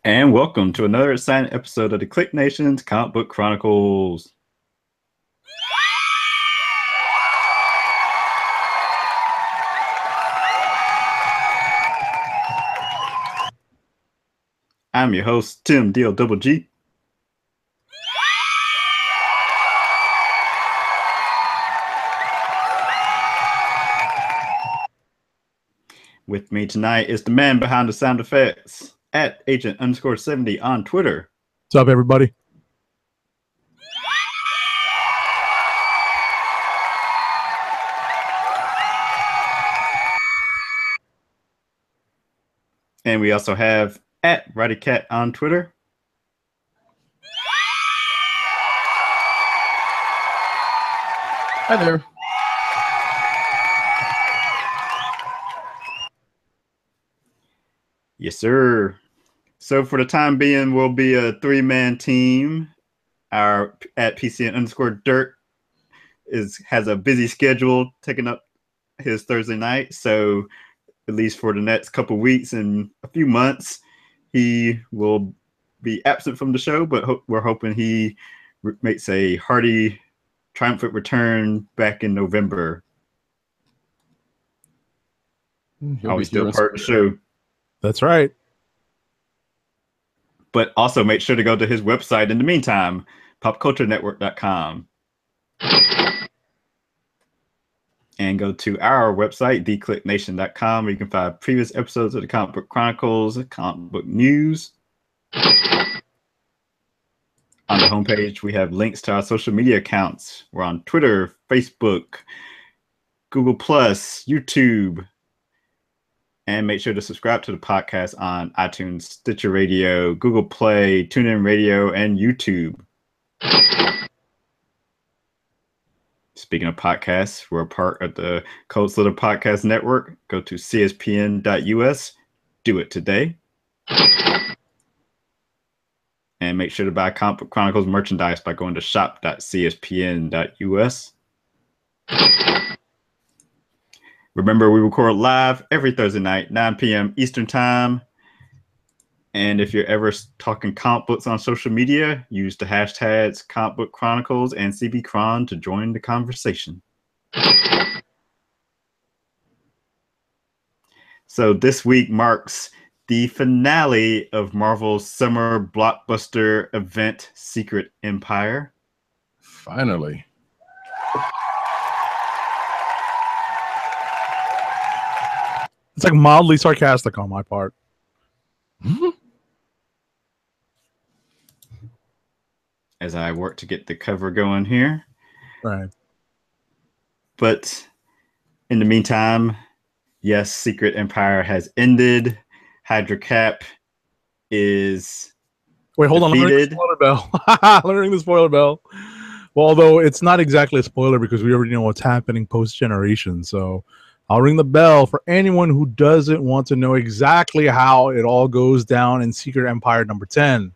And welcome to another exciting episode of the KLIQ Nation's Comic Book Chronicles. I'm your host, Tim D-O-double-G. With me tonight is the man behind the sound effects, at Agent_70 on Twitter. What's up, everybody? And we also have at RowdyCat on Twitter. Hi there. Yes, sir. So for the time being, we'll be a three-man team. Our at PCN_Dirt has a busy schedule taking up his Thursday night. So at least for the next couple weeks and a few months, he will be absent from the show, but we're hoping he makes a hearty, triumphant return back in November. Always still part of the show. That's right. But also make sure to go to his website in the meantime, popculturenetwork.com. And go to our website, thekliqnation.com, where you can find previous episodes of the Comic Book Chronicles, comic book news. On the homepage, we have links to our social media accounts. We're on Twitter, Facebook, Google+, YouTube. And make sure to subscribe to the podcast on iTunes, Stitcher Radio, Google Play, TuneIn Radio, and YouTube. Speaking of podcasts, we're a part of the Cold Slither Podcast Network. Go to cspn.us. Do it today. And make sure to buy Comic Book Chronicles merchandise by going to shop.cspn.us. Remember, we record live every Thursday night, 9 p.m. Eastern Time. And if you're ever talking comic books on social media, use the hashtags Comic Book Chronicles and CBChron to join the conversation. So this week marks the finale of Marvel's summer blockbuster event, Secret Empire. Finally. It's like mildly sarcastic on my part. As I work to get the cover going here. Right. But in the meantime, yes, Secret Empire has ended. Hydra Cap is Wait, hold defeated. on. Let me ring the spoiler bell. Let me ring the spoiler bell. Well, although it's not exactly a spoiler because we already know what's happening post-generation. So I'll ring the bell for anyone who doesn't want to know exactly how it all goes down in Secret Empire number 10.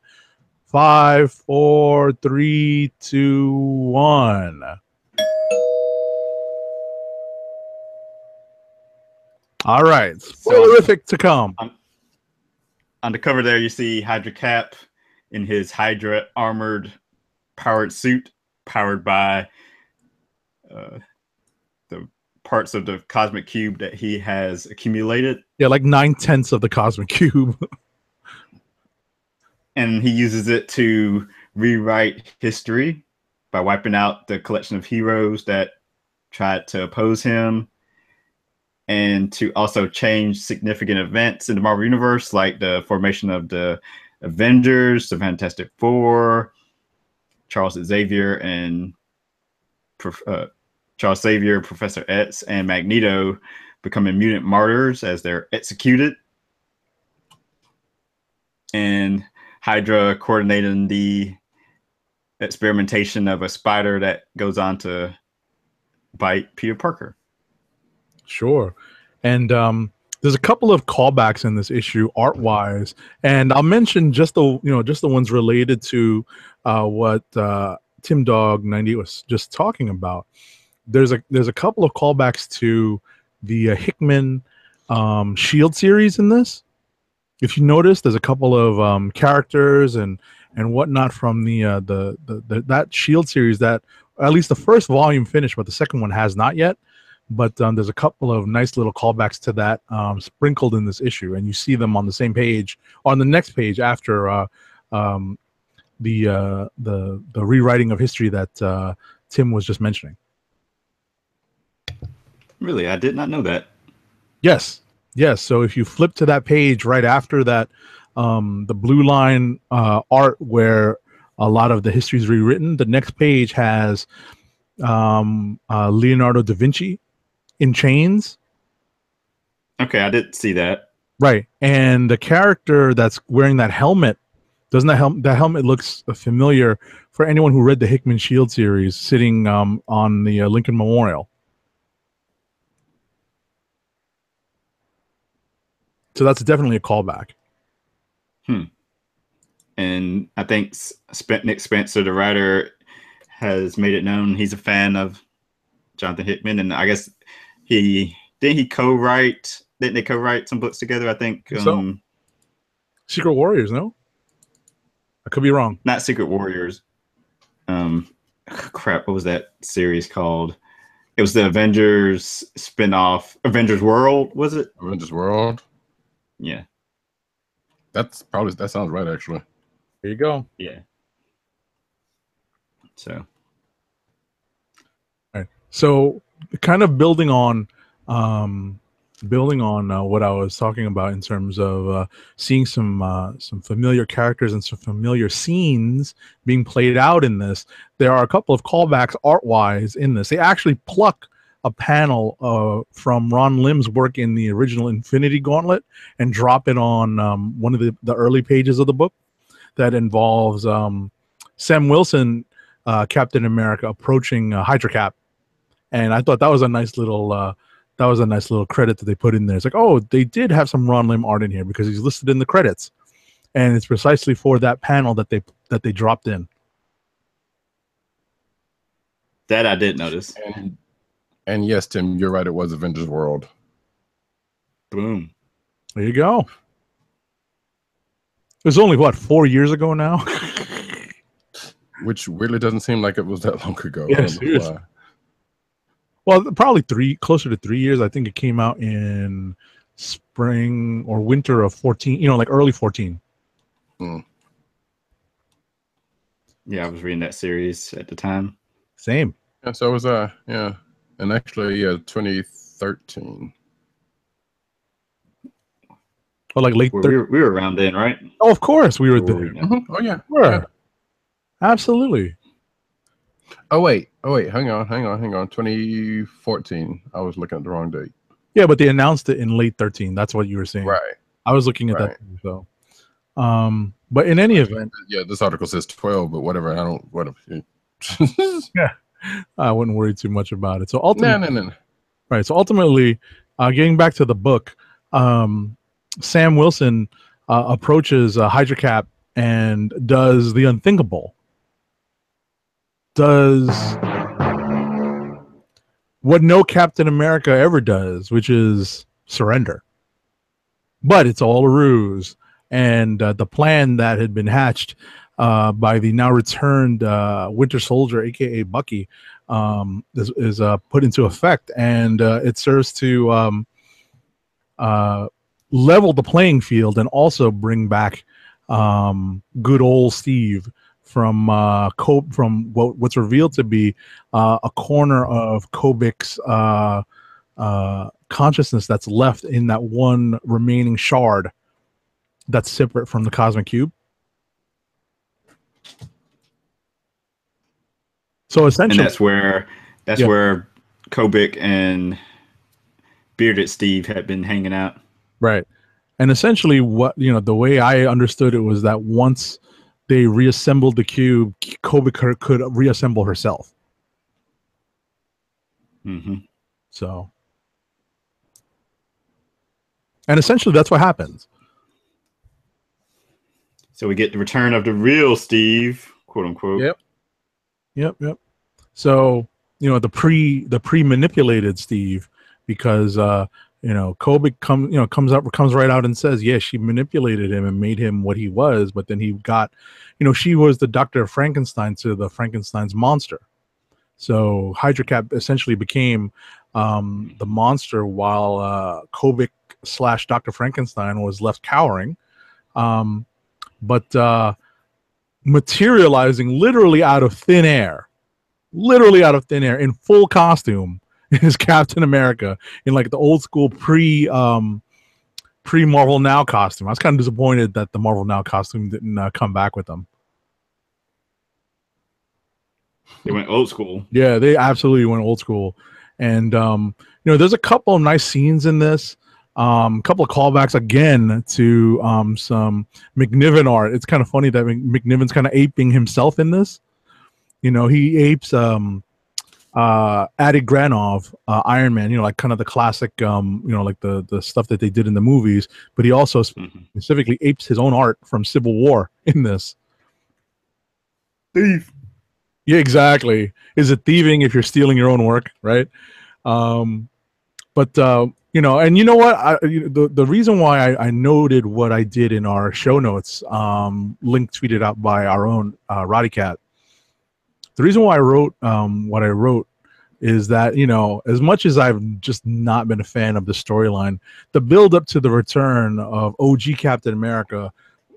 5, 4, 3, 2, 1. All right. Spoilerific to come. On the cover there, you see Hydra Cap in his Hydra armored powered suit, powered by the parts of the cosmic cube that he has accumulated. Yeah, like 9/10 of the cosmic cube. And he uses it to rewrite history by wiping out the collection of heroes that tried to oppose him, and to also change significant events in the Marvel Universe, like the formation of the Avengers, the Fantastic Four, Charles Xavier, Professor X, and Magneto becoming mutant martyrs as they're executed. And Hydra coordinating the experimentation of a spider that goes on to bite Peter Parker. Sure. And there's a couple of callbacks in this issue art-wise, and I'll mention just the ones related to what Tim Dog 98 was just talking about. There's a couple of callbacks to the Hickman Shield series in this. if you notice, there's a couple of characters and whatnot from the that Shield series that at least the first volume finished, but the second one has not yet. But there's a couple of nice little callbacks to that sprinkled in this issue, and you see them on the same page, on the next page after the rewriting of history that Tim was just mentioning. Really, I did not know that. Yes. So if you flip to that page right after that, the blue line art where a lot of the history is rewritten, the next page has Leonardo da Vinci in chains. Okay, I did see that. Right, and the character that's wearing that helmet, doesn't that helmet looks familiar for anyone who read the Hickman Shield series, sitting on the Lincoln Memorial. So that's definitely a callback. And I think Nick Spencer, the writer, has made it known he's a fan of Jonathan Hickman, and I guess didn't they co-write some books together? I think so. Secret Warriors, no? I could be wrong. Not Secret Warriors. Crap, what was that series called? It was the Avengers spin-off. Avengers World, was it? Avengers World? Yeah. That sounds right, actually. There you go. Yeah. So. All right. So kind of building on what I was talking about in terms of seeing some familiar characters and some familiar scenes being played out in this, there are a couple of callbacks art-wise in this. They actually pluck a panel from Ron Lim's work in the original Infinity Gauntlet and drop it on one of the early pages of the book that involves Sam Wilson, Captain America, approaching Hydra Cap. And I thought that was a nice little credit that they put in there. It's like, oh, they did have some Ron Lim art in here because he's listed in the credits, and it's precisely for that panel that they dropped in. That I did notice. And yes, Tim, you're right. It was Avengers World. Boom. There you go. It was only, what, 4 years ago now? Which really doesn't seem like it was that long ago. Yes, well, probably closer to 3 years. I think it came out in spring or winter of 14, like early 14. Yeah, I was reading that series at the time. Same. Yeah, so it was, yeah. And actually, 2013. Well, like late. We were around then, right? Oh, of course we were there. Oh yeah, yeah. Absolutely. Oh wait, hang on. 2014. I was looking at the wrong date. Yeah, but they announced it in late 13. That's what you were saying. Right. I was looking at that too, so. But in any event, yeah, this article says 12, but whatever. Yeah, I wouldn't worry too much about it. So ultimately, no. Right. So ultimately, getting back to the book, Sam Wilson approaches Hydra Cap and does the unthinkable. Does what no Captain America ever does, which is surrender. But it's all a ruse. And the plan that had been hatched by the now returned Winter Soldier, a.k.a. Bucky, is put into effect. And it serves to level the playing field and also bring back good old Steve from what's revealed to be a corner of Kobik's consciousness that's left in that one remaining shard that's separate from the Cosmic Cube. So essentially, and that's where Kobik and Bearded Steve had been hanging out. Right. And essentially what, the way I understood it was that once they reassembled the cube, Kobik could reassemble herself. Mm-hmm. So, and essentially that's what happens. So we get the return of the real Steve, quote unquote. Yep. So, the pre-manipulated Steve, because Kobik comes right out and says, yeah, she manipulated him and made him what he was, but then he got, she was the Dr. Frankenstein to the Frankenstein's monster. So Hydra Cap essentially became the monster, while Kobik / Dr. Frankenstein was left cowering, but materializing literally out of thin air, in full costume, is Captain America in like the old school pre Marvel Now costume. I was kind of disappointed that the Marvel Now costume didn't come back with them. They went old school. Yeah, they absolutely went old school. And there's a couple of nice scenes in this. A couple of callbacks again to some McNiven art. It's kind of funny that McNiven's kind of aping himself in this. He apes Adi Granov, Iron Man, like kind of the classic, like the stuff that they did in the movies, but he also specifically apes his own art from Civil War in this. Thief. Yeah, exactly. Is it thieving if you're stealing your own work, right? But and you know what? The reason why I noted what I did in our show notes, link tweeted out by our own Roddy Cat. The reason why I wrote what I wrote is that, as much as I've just not been a fan of the storyline, the build up to the return of OG Captain America,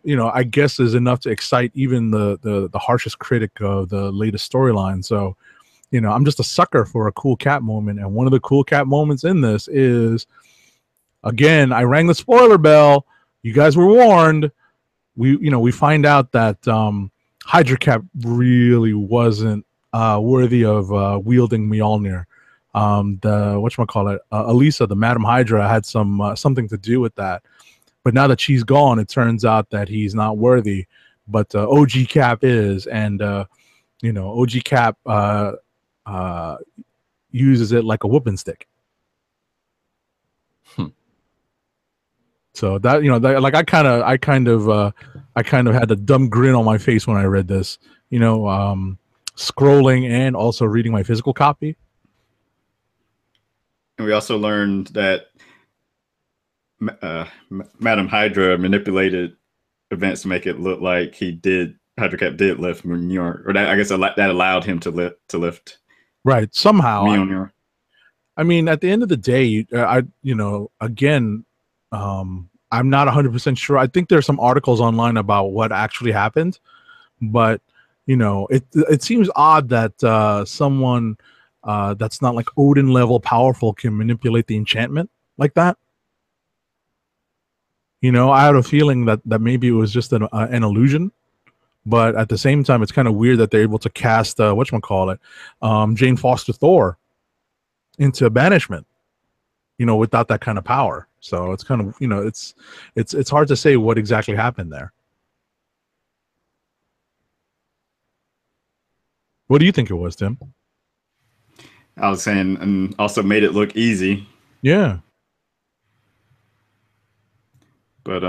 I guess is enough to excite even the harshest critic of the latest storyline. So, I'm just a sucker for a cool Cap moment. And one of the cool Cap moments in this is, again, I rang the spoiler bell. You guys were warned. We find out that Hydra Cap really wasn't worthy of wielding Mjolnir. Elisa, the Madam Hydra, had something to do with that. But now that she's gone, it turns out that he's not worthy. But OG Cap is, and OG Cap uses it like a whooping stick. So that like I kind of had a dumb grin on my face when I read this. Scrolling and also reading my physical copy. And we also learned that Madam Hydra manipulated events to make it look like Hydra Cap did lift Mjolnir, or that, I guess that allowed him to lift. Right, somehow. Mjolnir. I mean, at the end of the day, again, I'm not 100% sure. I think there's some articles online about what actually happened, but it seems odd that someone that's not like Odin level powerful can manipulate the enchantment like that. I had a feeling that maybe it was just an illusion, but at the same time, it's kind of weird that they're able to cast Jane Foster Thor into banishment, without that kind of power. So it's kind of it's hard to say what exactly happened there. What do you think it was, Tim? I was saying, and also made it look easy. Yeah. But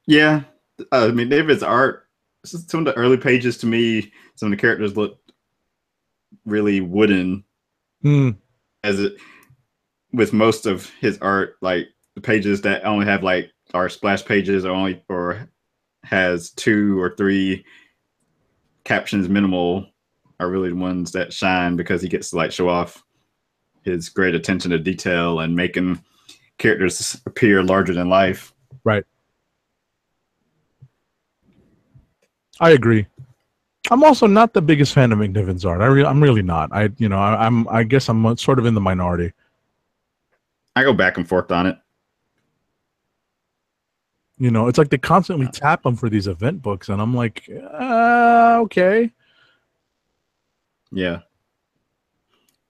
yeah, I mean, David's art. Some of the early pages to me, some of the characters looked really wooden. As it with most of his art, like the pages that only have like are splash pages or has 2 or 3 captions minimal are really the ones that shine because he gets to like show off his great attention to detail and making characters appear larger than life. Right. I agree. I'm also not the biggest fan of McNiven's art. I'm really not. I guess I'm sort of in the minority. I go back and forth on it. It's like they constantly tap him for these event books, and I'm like, okay. Yeah.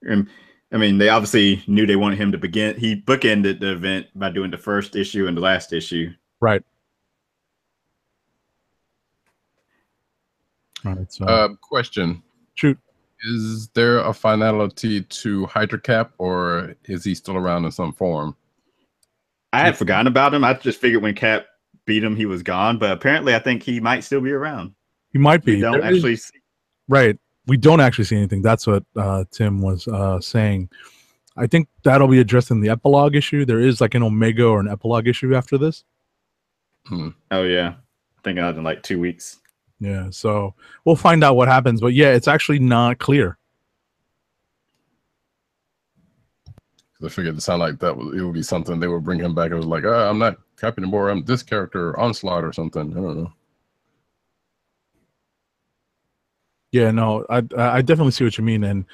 And I mean, they obviously knew they wanted him to begin. He bookended the event by doing the first issue and the last issue. Right. All right. So, question. Shoot. Is there a finality to Hydra Cap, or is he still around in some form? I had forgotten about him. I just figured when Cap beat him, he was gone. But apparently, I think he might still be around. He might be. We don't actually see. Right. We don't actually see anything. That's what Tim was saying. I think that'll be addressed in the epilogue issue. There is like an Omega or an epilogue issue after this. Oh yeah, I think out in like 2 weeks. Yeah, so we'll find out what happens. But yeah, it's actually not clear. I figured it sounded like it would be something they would bring him back. It was like, I'm not Cap anymore. I'm this character, Onslaught or something. I don't know. Yeah, no, I definitely see what you mean, and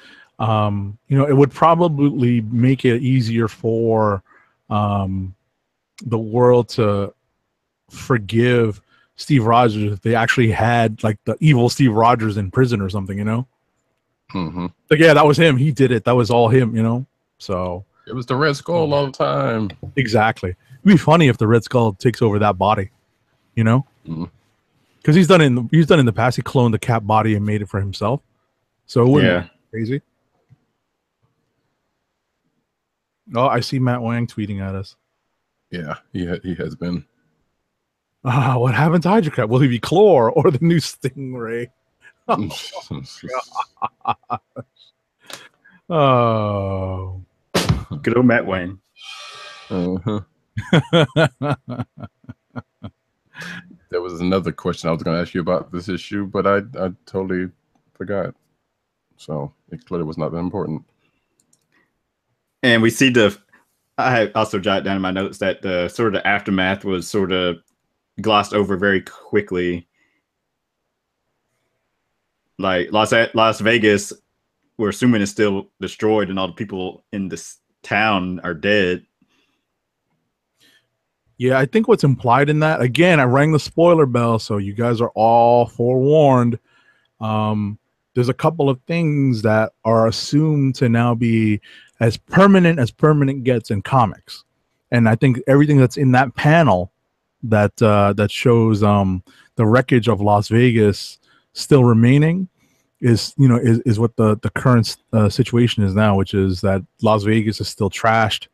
it would probably make it easier for the world to forgive Steve Rogers if they actually had like the evil Steve Rogers in prison or something, Mm-hmm. Like, yeah, that was him. He did it. That was all him, So it was the Red Skull all the time. Exactly. It'd be funny if the Red Skull takes over that body, Mm-hmm. Because he's done in the past. He cloned the Cap body and made it for himself. So it wouldn't be crazy. Oh, I see Matt Wang tweeting at us. Yeah, he has been. What happened to Hydra Cap? Will he be Chlor or the new Stingray? Oh. Good old Matt Wayne. Uh-huh. There was another question I was going to ask you about this issue, but I totally forgot. So it clearly was not that important. And we see I also jotted down in my notes that the sort of aftermath was sort of glossed over very quickly. Like Las Vegas, we're assuming is still destroyed and all the people in this town are dead. Yeah, I think what's implied in that, again, I rang the spoiler bell, so you guys are all forewarned. There's a couple of things that are assumed to now be as permanent gets in comics. And I think everything that's in that panel that shows the wreckage of Las Vegas still remaining is what the current situation is now, which is that Las Vegas is still trashed.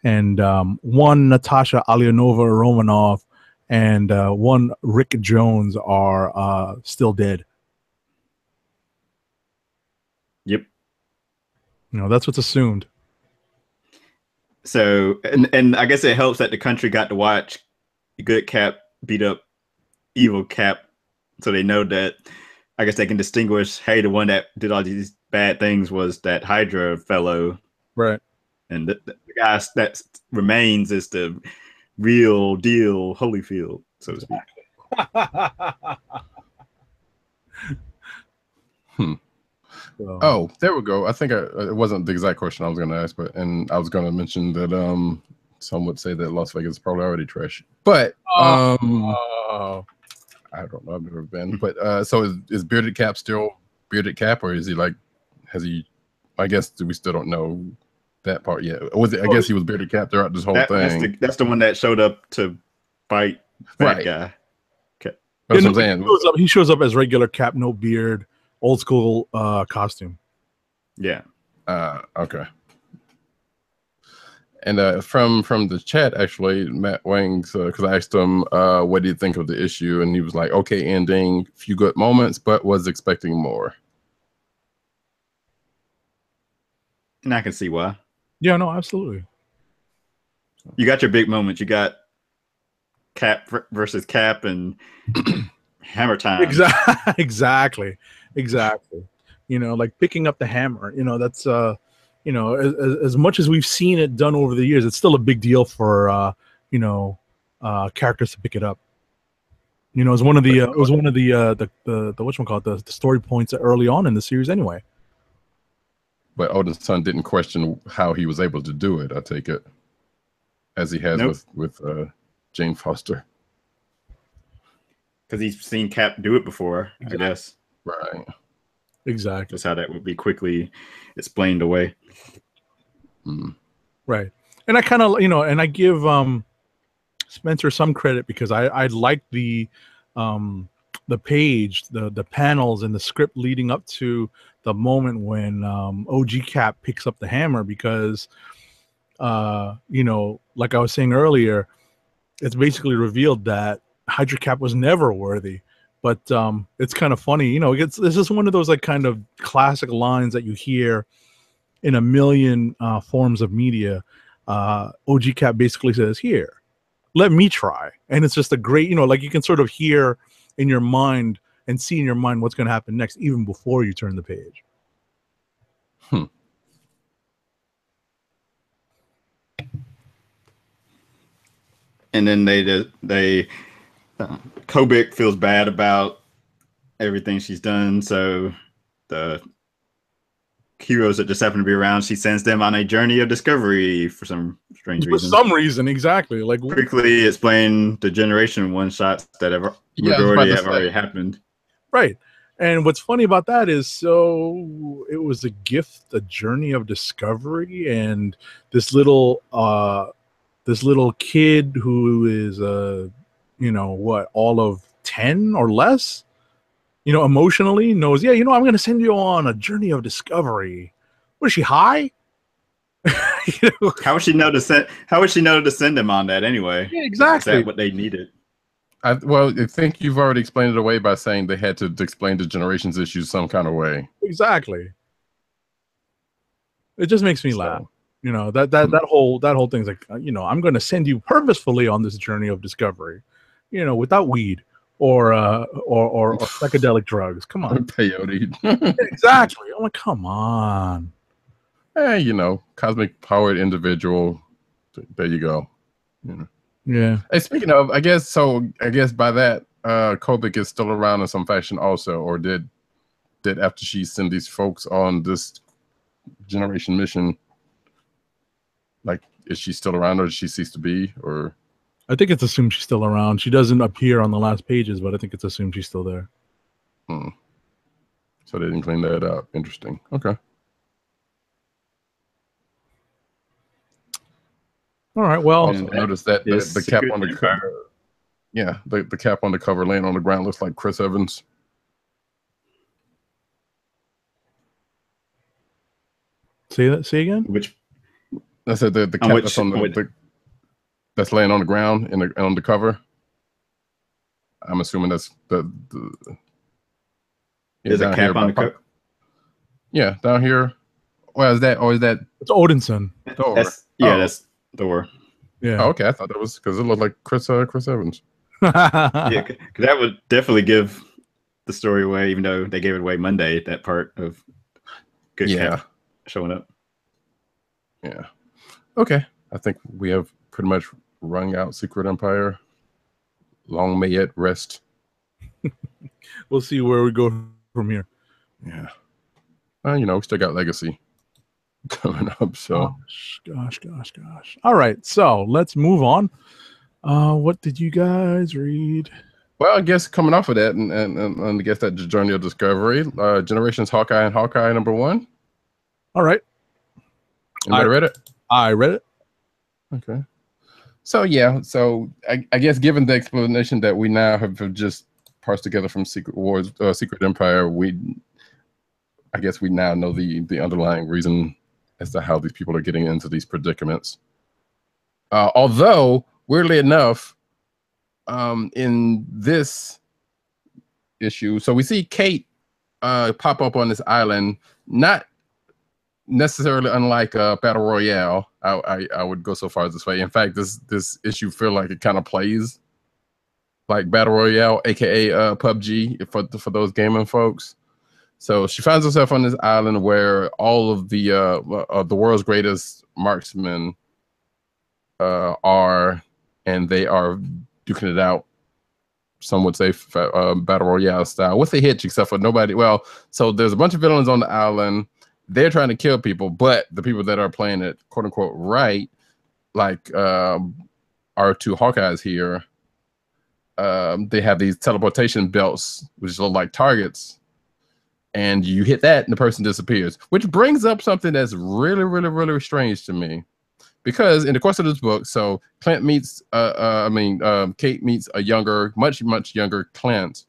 And one Natasha Alianova Romanov and one Rick Jones are still dead. Yep. That's what's assumed. So, and I guess it helps that the country got to watch good Cap beat up evil Cap, so they know that. I guess they can distinguish. Hey, the one that did all these bad things was that Hydra fellow, right? And the guy that remains is the real deal Holyfield, so to speak. Oh, there we go. I think it wasn't the exact question I was going to ask, and I was going to mention that some would say that Las Vegas is probably already trash, but I don't know. I've never been, but so is Bearded Cap still Bearded Cap, or is he like? Has he? I guess we still don't know that part yet. Was it? I guess he was Bearded Cap throughout this whole thing. That's the one that showed up to fight that guy. Okay. That's what I'm saying. He shows up as regular Cap, no beard, old school costume. Yeah. Okay. And from the chat, actually, Matt Wang's, because I asked him, what do you think of the issue? And he was like, okay, ending, few good moments, but was expecting more. And I can see why. Yeah, no, absolutely. You got your big moments. You got Cap versus Cap and Hammer Time. Exactly. Like picking up the hammer. That's as much as we've seen it done over the years, it's still a big deal for characters to pick it up. It was one of the whatchamacallit, the story points early on in the series anyway. But Odin's son didn't question how he was able to do it, I take it, as he has with Jane Foster. Because he's seen Cap do it before, exactly. I guess. Right. Exactly. That's how that would be quickly explained away. Right. And I kind of, and I give Spencer some credit because I like the page, the panels and the script leading up to the moment when OG Cap picks up the hammer because, like I was saying earlier, it's basically revealed that Hydra Cap was never worthy. But it's kind of funny, this is one of those like kind of classic lines that you hear in a million forms of media, OG Cap basically says, "Here, let me try," and it's just a great, like you can sort of hear in your mind and see in your mind what's going to happen next, even before you turn the page. And then Kobik feels bad about everything she's done, so the heroes that just happen to be around, she sends them on a journey of discovery for some strange reason. For some reason, exactly. Like quickly explain the generation one-shots that majority have already happened. Right. And what's funny about that is, so it was a gift, a journey of discovery, and this little kid who is all of 10 or less, emotionally knows, I'm going to send you on a journey of discovery. Was she high? How would she know to send him on that anyway? Yeah, exactly. Is that what they needed? I think you've already explained it away by saying they had to explain the generations issues some kind of way. Exactly. It just makes me laugh. That whole thing's like, I'm going to send you purposefully on this journey of discovery, without weed or psychedelic drugs. Come on. Peyote. Exactly. I'm like, come on. Hey, cosmic powered individual. There you go. Yeah. Hey, speaking of, I guess by that, Kobik is still around in some fashion also, or did after she sent these folks on this generation mission, like, is she still around, or did she cease to be? Or I think it's assumed she's still around. She doesn't appear on the last pages, but I think it's assumed she's still there. So they didn't clean that up. Interesting. Okay. All right. Well, also notice that the cap on the cover, the cap on the cover laying on the ground looks like Chris Evans. Say again. Which I said the cap that's on that's laying on the ground on the cover. I'm assuming that's there's a cap on the cover. Yeah, down here. Well, is that it's Odinson? Thor. That's Thor. Yeah. Oh, okay, I thought that was because it looked like Chris Evans. Yeah, cause that would definitely give the story away, even though they gave it away Monday. That part of Cap showing up. Yeah. Okay, I think we have pretty much wrung out Secret Empire. Long may it rest. We'll see where we go from here. Yeah. We still got Legacy coming up. So gosh. All right, so let's move on. What did you guys read? Well, I guess coming off of that, and I guess that journey of discovery, Generations Hawkeye and Hawkeye #1. All right. Anybody read it? I read it. Okay. So I guess given the explanation that we now have just parsed together from Secret Empire, I guess we now know the underlying reason as to how these people are getting into these predicaments. Although, weirdly enough, in this issue, so we see Kate pop up on this island, not necessarily unlike Battle Royale. I would go so far as this way. In fact, this issue feel like it kind of plays like Battle Royale, aka PUBG, for those gaming folks. So she finds herself on this island where all of the world's greatest marksmen are, and they are duking it out. Some would say Battle Royale style, with a hitch, except for nobody. Well, so there's a bunch of villains on the island. They're trying to kill people, but the people that are playing it, quote unquote, right, like our two Hawkeyes here, they have these teleportation belts, which look like targets. And you hit that and the person disappears, which brings up something that's really, really, really strange to me. Because in the course of this book, so Kate meets a much, much younger Clint,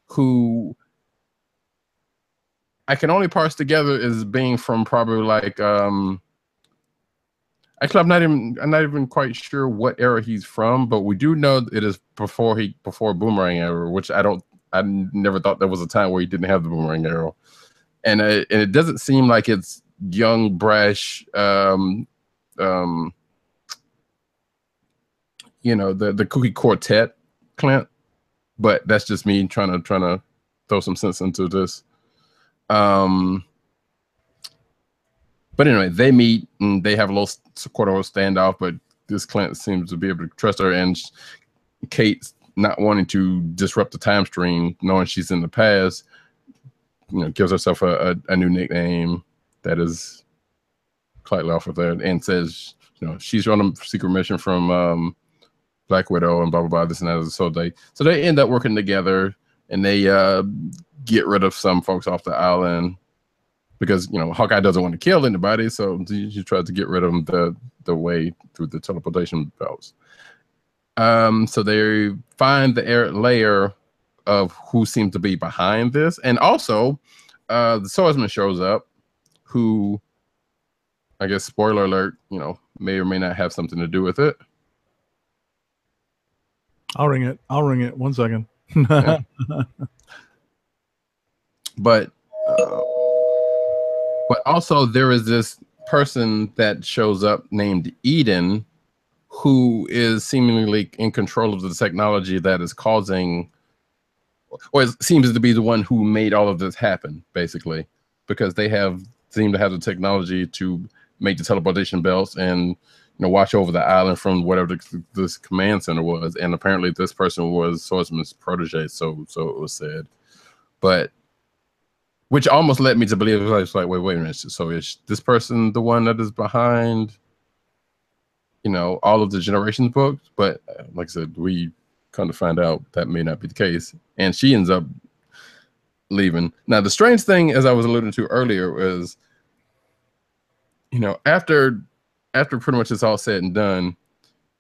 who I can only parse together as being from probably like actually I'm not even quite sure what era he's from, but we do know it is before Boomerang era, which I never thought there was a time where he didn't have the Boomerang arrow, and it doesn't seem like it's young, brash, you know, the Kooky Quartet, Clint. But that's just me trying to throw some sense into this. But anyway, they meet and they have a little quote-unquote standoff, but this Clint seems to be able to trust her, and Kate, not wanting to disrupt the time stream, knowing she's in the past, you know, gives herself a new nickname that is slightly off of that, and says, you know, she's on a secret mission from Black Widow and blah blah blah, this and that. So they end up working together, and they get rid of some folks off the island because, you know, Hawkeye doesn't want to kill anybody, so she tries to get rid of them the way through the teleportation belts. So they find the layer of who seems to be behind this, and also the swordsman shows up, who, I guess, spoiler alert, you know, may or may not have something to do with it. I'll ring it. 1 second. Yeah. But also there is this person that shows up named Eden, who is seemingly in control of the technology that is causing, or it seems to be the one who made all of this happen, basically, because they seem to have the technology to make the teleportation belts and, you know, watch over the island from whatever this command center was. And apparently this person was Swordsman's protege, so it was said. But which almost led me to believe, it's like, wait a minute, so is this person the one that is behind, you know, all of the Generations books? But like I said, we kind of find out that may not be the case, and she ends up leaving. Now, the strange thing, as I was alluding to earlier, was, you know, after pretty much it's all said and done,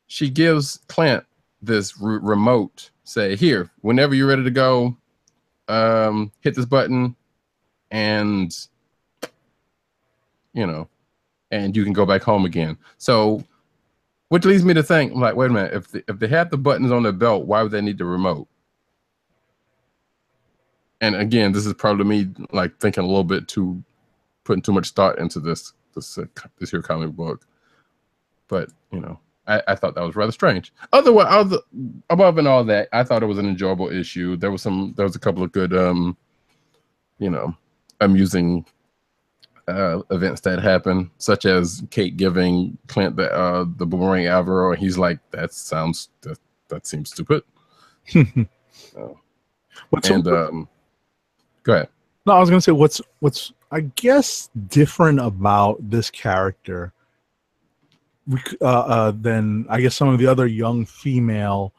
she gives Clint this remote, say, here, whenever you're ready to go, hit this button, and, you know, and you can go back home again. So, which leads me to think, I'm like, wait a minute, if they had the buttons on their belt, why would they need the remote? And again, this is probably me like thinking a little bit putting too much thought into this here comic book. But, you know, I thought that was rather strange. Otherwise, above and all that, I thought it was an enjoyable issue. There was a couple of good, you know, amusing events that happened, such as Kate giving Clint the boomerang arrow, and he's like, that seems stupid. Go ahead. No, I was gonna say what's I guess different about this character than I guess some of the other young female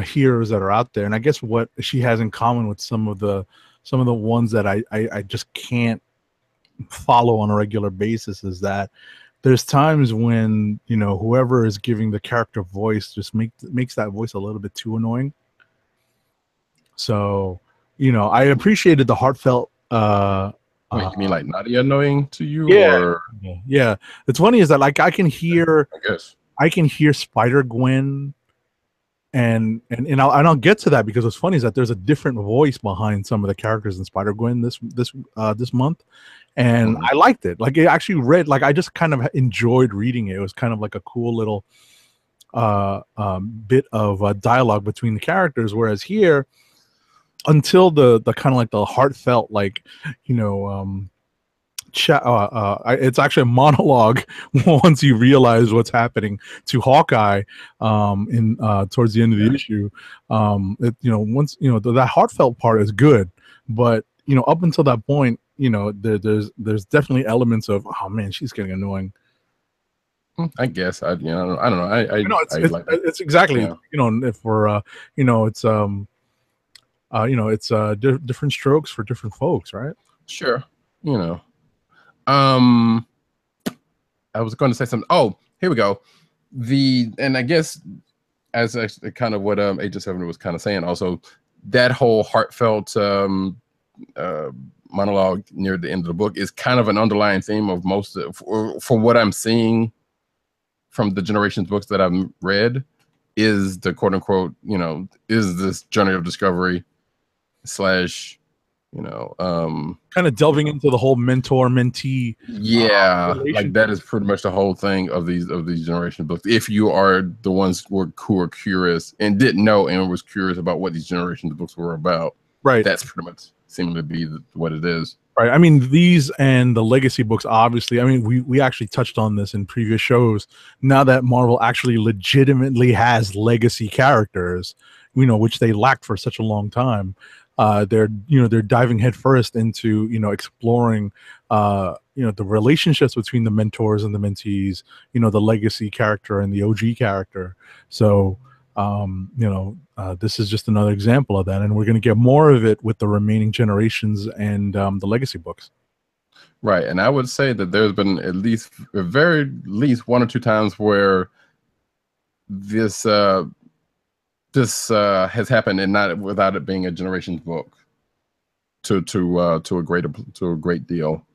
heroes that are out there, and I guess what she has in common with some of the ones that I just can't follow on a regular basis is that there's times when, you know, whoever is giving the character voice just makes that voice a little bit too annoying. So, you know, I appreciated the heartfelt. Wait, you mean like Nadia annoying to you? Yeah, or? Yeah. It's funny is that, like, I can hear Spider-Gwen, and I'll get to that, because what's funny is that there's a different voice behind some of the characters in Spider-Gwen this month, and I liked it. Like, it actually like, I just kind of enjoyed reading it. It was kind of like a cool little bit of dialogue between the characters, whereas here, until the kind of like the heartfelt, like, you know, it's actually a monologue once you realize what's happening to Hawkeye in towards the end of the issue. You know, once, you know, that heartfelt part is good, but, you know, up until that point, you know, there's definitely elements of, oh man, she's getting annoying. I guess I don't know. It's exactly, you know, if we're you know, it's you know, it's different strokes for different folks, right? Sure. You know, I was going to say something. Oh, here we go. And I guess as kind of what Agent 7 was kind of saying, also that whole heartfelt monologue near the end of the book is kind of an underlying theme of most from what I'm seeing from the Generations books that I've read, is the quote unquote, you know, is this journey of discovery / You know, kind of delving into the whole mentor-mentee. Yeah, like that is pretty much the whole thing of these generation books. If you are the ones who are curious and didn't know and was curious about what these generation books were about, right? That's pretty much seeming to be what it is. Right. I mean, these and the legacy books, obviously. I mean, we actually touched on this in previous shows. Now that Marvel actually legitimately has legacy characters, you know, which they lacked for such a long time. They're diving headfirst into, you know, exploring the relationships between the mentors and the mentees, you know, the legacy character and the OG character. So this is just another example of that, and we're going to get more of it with the remaining generations and the legacy books. Right, and I would say that there's been at very least one or two times where this has happened, and not without it being a generations book to a great deal.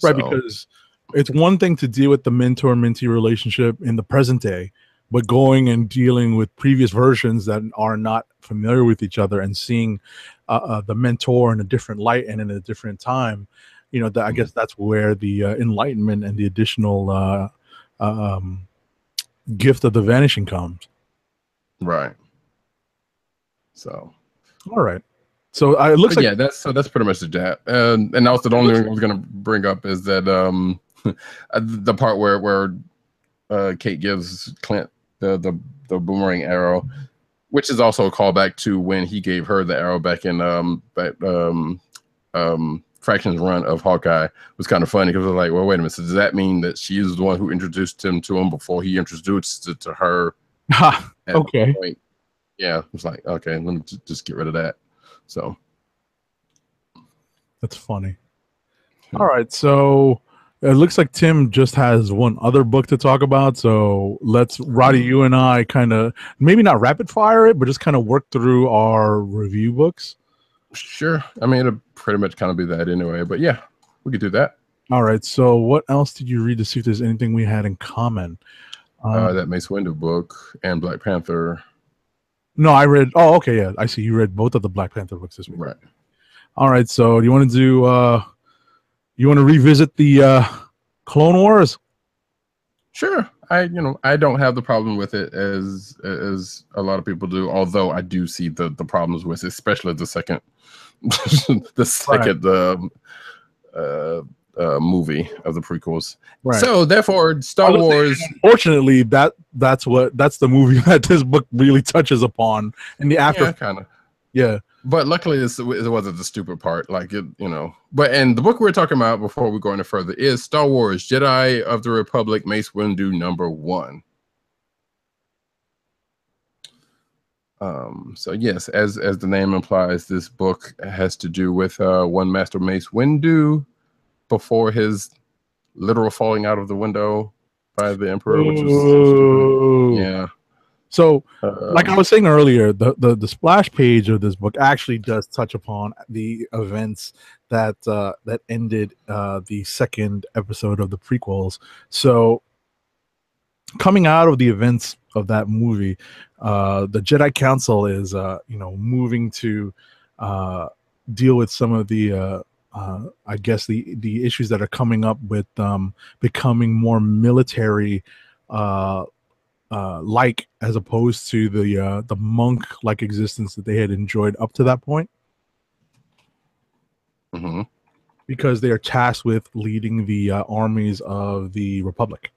Right, because it's one thing to deal with the mentor-mentee relationship in the present day, but going and dealing with previous versions that are not familiar with each other and seeing the mentor in a different light and in a different time, you know, I guess that's where the enlightenment and the additional gift of the vanishing comes. Right. So, all right. So it looks like that's pretty much the jab. And also the only thing I was going to bring up is that the part where Kate gives Clint the boomerang arrow, which is also a callback to when he gave her the arrow back in Fraction's run of Hawkeye. Was kind of funny because I was like, well, wait a minute. So does that mean that she is the one who introduced him to him before he introduced it to her? Okay. Yeah, it's like, okay, let me just get rid of that. So that's funny. All right, so it looks like Tim just has one other book to talk about. So let's, Roddy, you and I kind of maybe not rapid fire it, but just kind of work through our review books. Sure. I mean, it'll pretty much kind of be that anyway, but yeah, we could do that. All right. So what else did you read to see if there's anything we had in common? That Mace Windu book and Black Panther. No, I read. Oh, okay. Yeah, I see. You read both of the Black Panther books this week. Right. All right. So do you want to do, you want to revisit the Clone Wars? Sure. I don't have the problem with it as a lot of people do, although I do see the problems with it, especially the second movie of the prequels. Right. So therefore, Star Wars. Unfortunately, that's the movie that this book really touches upon, and the after kind of. Yeah. But luckily, it wasn't the stupid part. Like it, But and the book we're talking about before we go any further is Star Wars: Jedi of the Republic, Mace Windu #1. So yes, as the name implies, this book has to do with one Master Mace Windu before his literal falling out of the window by the Emperor, which was yeah. So, like I was saying earlier, the splash page of this book actually does touch upon the events that ended the second episode of the prequels. So, coming out of the events of that movie, the Jedi Council is moving to deal with some of the I guess the issues that are coming up with becoming more military like, as opposed to the monk like existence that they had enjoyed up to that point. Mm-hmm. Because they are tasked with leading the armies of the Republic.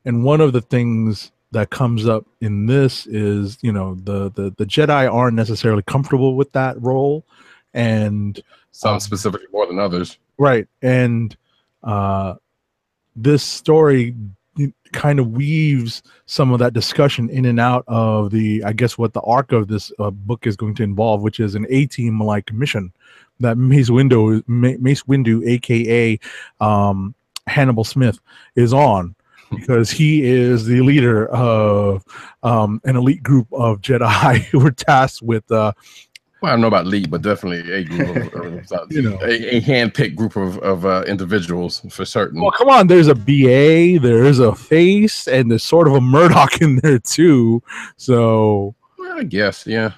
And one of the things that comes up in this is, the Jedi aren't necessarily comfortable with that role, and some specifically more than others, right? And this story kind of weaves some of that discussion in and out of I guess what the arc of this book is going to involve, which is an A-team like mission that Mace Windu, aka Hannibal Smith, is on, because he is the leader of an elite group of Jedi who were tasked with well, I don't know about lead, but definitely a group of, a hand-picked group of individuals for certain. Well, come on, there's a BA, there's a face, and there's sort of a Murdoch in there too. So, well, I guess, yeah.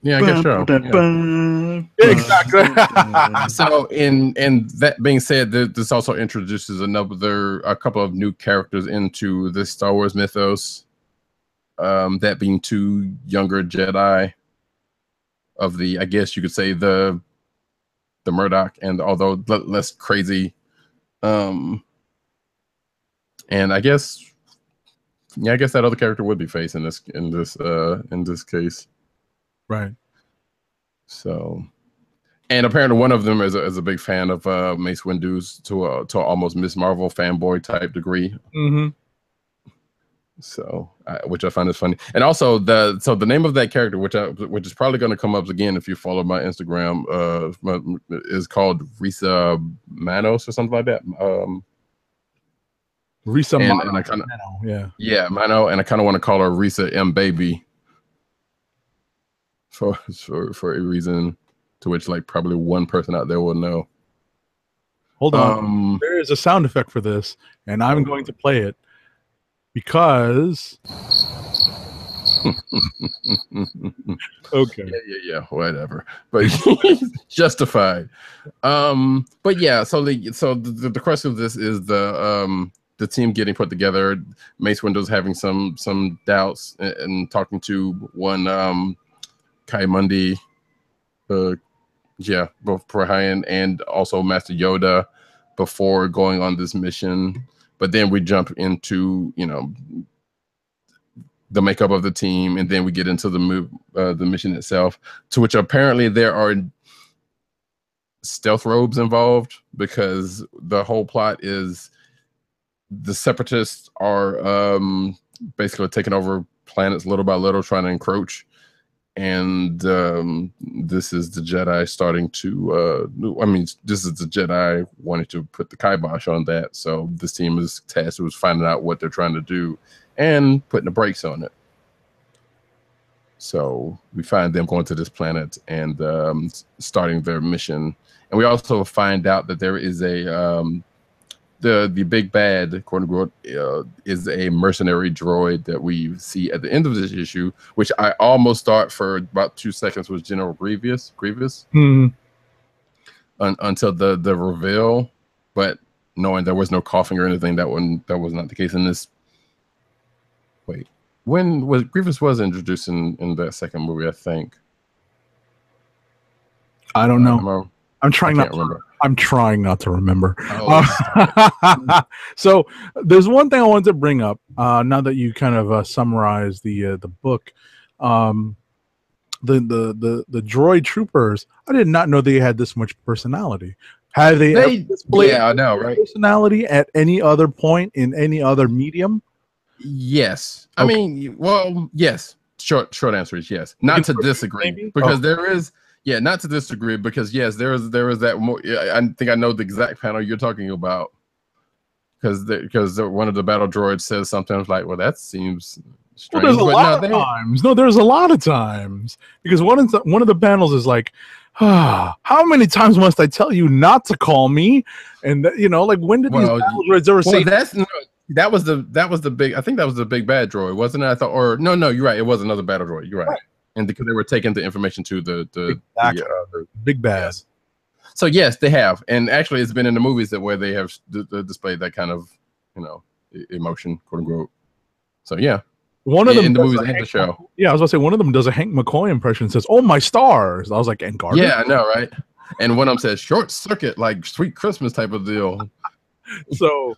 Yeah, I guess so. Yeah, exactly. So, in that being said, this also introduces a couple of new characters into the Star Wars mythos. That being two younger Jedi of the, I guess you could say the Murdoch, and although less crazy, and I guess that other character would be Face in this case, right? So, and apparently one of them is a big fan of Mace Windu's to almost Miss Marvel fanboy type degree. Mm-hmm. So, which I find is funny, and also the name of that character, which is probably going to come up again if you follow my Instagram, is called Risa Manos or something like that. Risa and Mano, I kind of Mano, and I kind of want to call her Risa M Baby for a reason to which like probably one person out there will know. Hold on, there is a sound effect for this, and I'm going to play it. Because okay, yeah, whatever, but justified. But yeah, so the crux of this is the team getting put together. Mace Windu's having some doubts and talking to one Kai Mundi, both Prohayan and also Master Yoda before going on this mission. But then we jump into, the makeup of the team, and then we get into the mission itself, to which apparently there are stealth robes involved, because the whole plot is the Separatists are basically taking over planets little by little, trying to encroach. And this is the Jedi starting to this is the Jedi wanting to put the kibosh on that. So this team is tasked with finding out what they're trying to do and putting the brakes on it. So we find them going to this planet and starting their mission. And we also find out that there is the big bad, quote unquote, is a mercenary droid that we see at the end of this issue, which I almost thought for about 2 seconds was General Grievous, until the reveal. But knowing there was no coughing or anything, that was not the case in this. Wait, when was Grievous introduced in that second movie? I think. I don't know. I'm trying not to remember. I'm trying not to remember. So there's one thing I wanted to bring up. Now that you kind of summarized the book, the droid troopers. I did not know they had this much personality. Have they displayed I know, right? Personality at any other point in any other medium? Yes. Okay. I mean, well, yes. Short answer is yes. Not to disagree, maybe? Because there is. Yeah, not to disagree, because yes, there is that more. I think I know the exact panel you're talking about, because one of the battle droids says something like, "Well, that seems strange." Well, there's a lot of times. No, there's a lot of times, because one of the panels is like, how many times must I tell you not to call me? And like when did these battle droids ever say that was the big. I think that was the big bad droid, wasn't it? I thought, or no, you're right. It was another battle droid. You're right. And because they were taking the information to the big bad. Yes. So yes, they have, and actually, it's been in the movies where they have displayed that kind of emotion, quote unquote. So yeah, one of them in the movies and the show. Yeah, I was gonna say one of them does a Hank McCoy impression. And says, "Oh my stars!" I was like, "And garbage." Yeah, I know, right? And one of them says, "Short circuit," like Sweet Christmas type of deal. So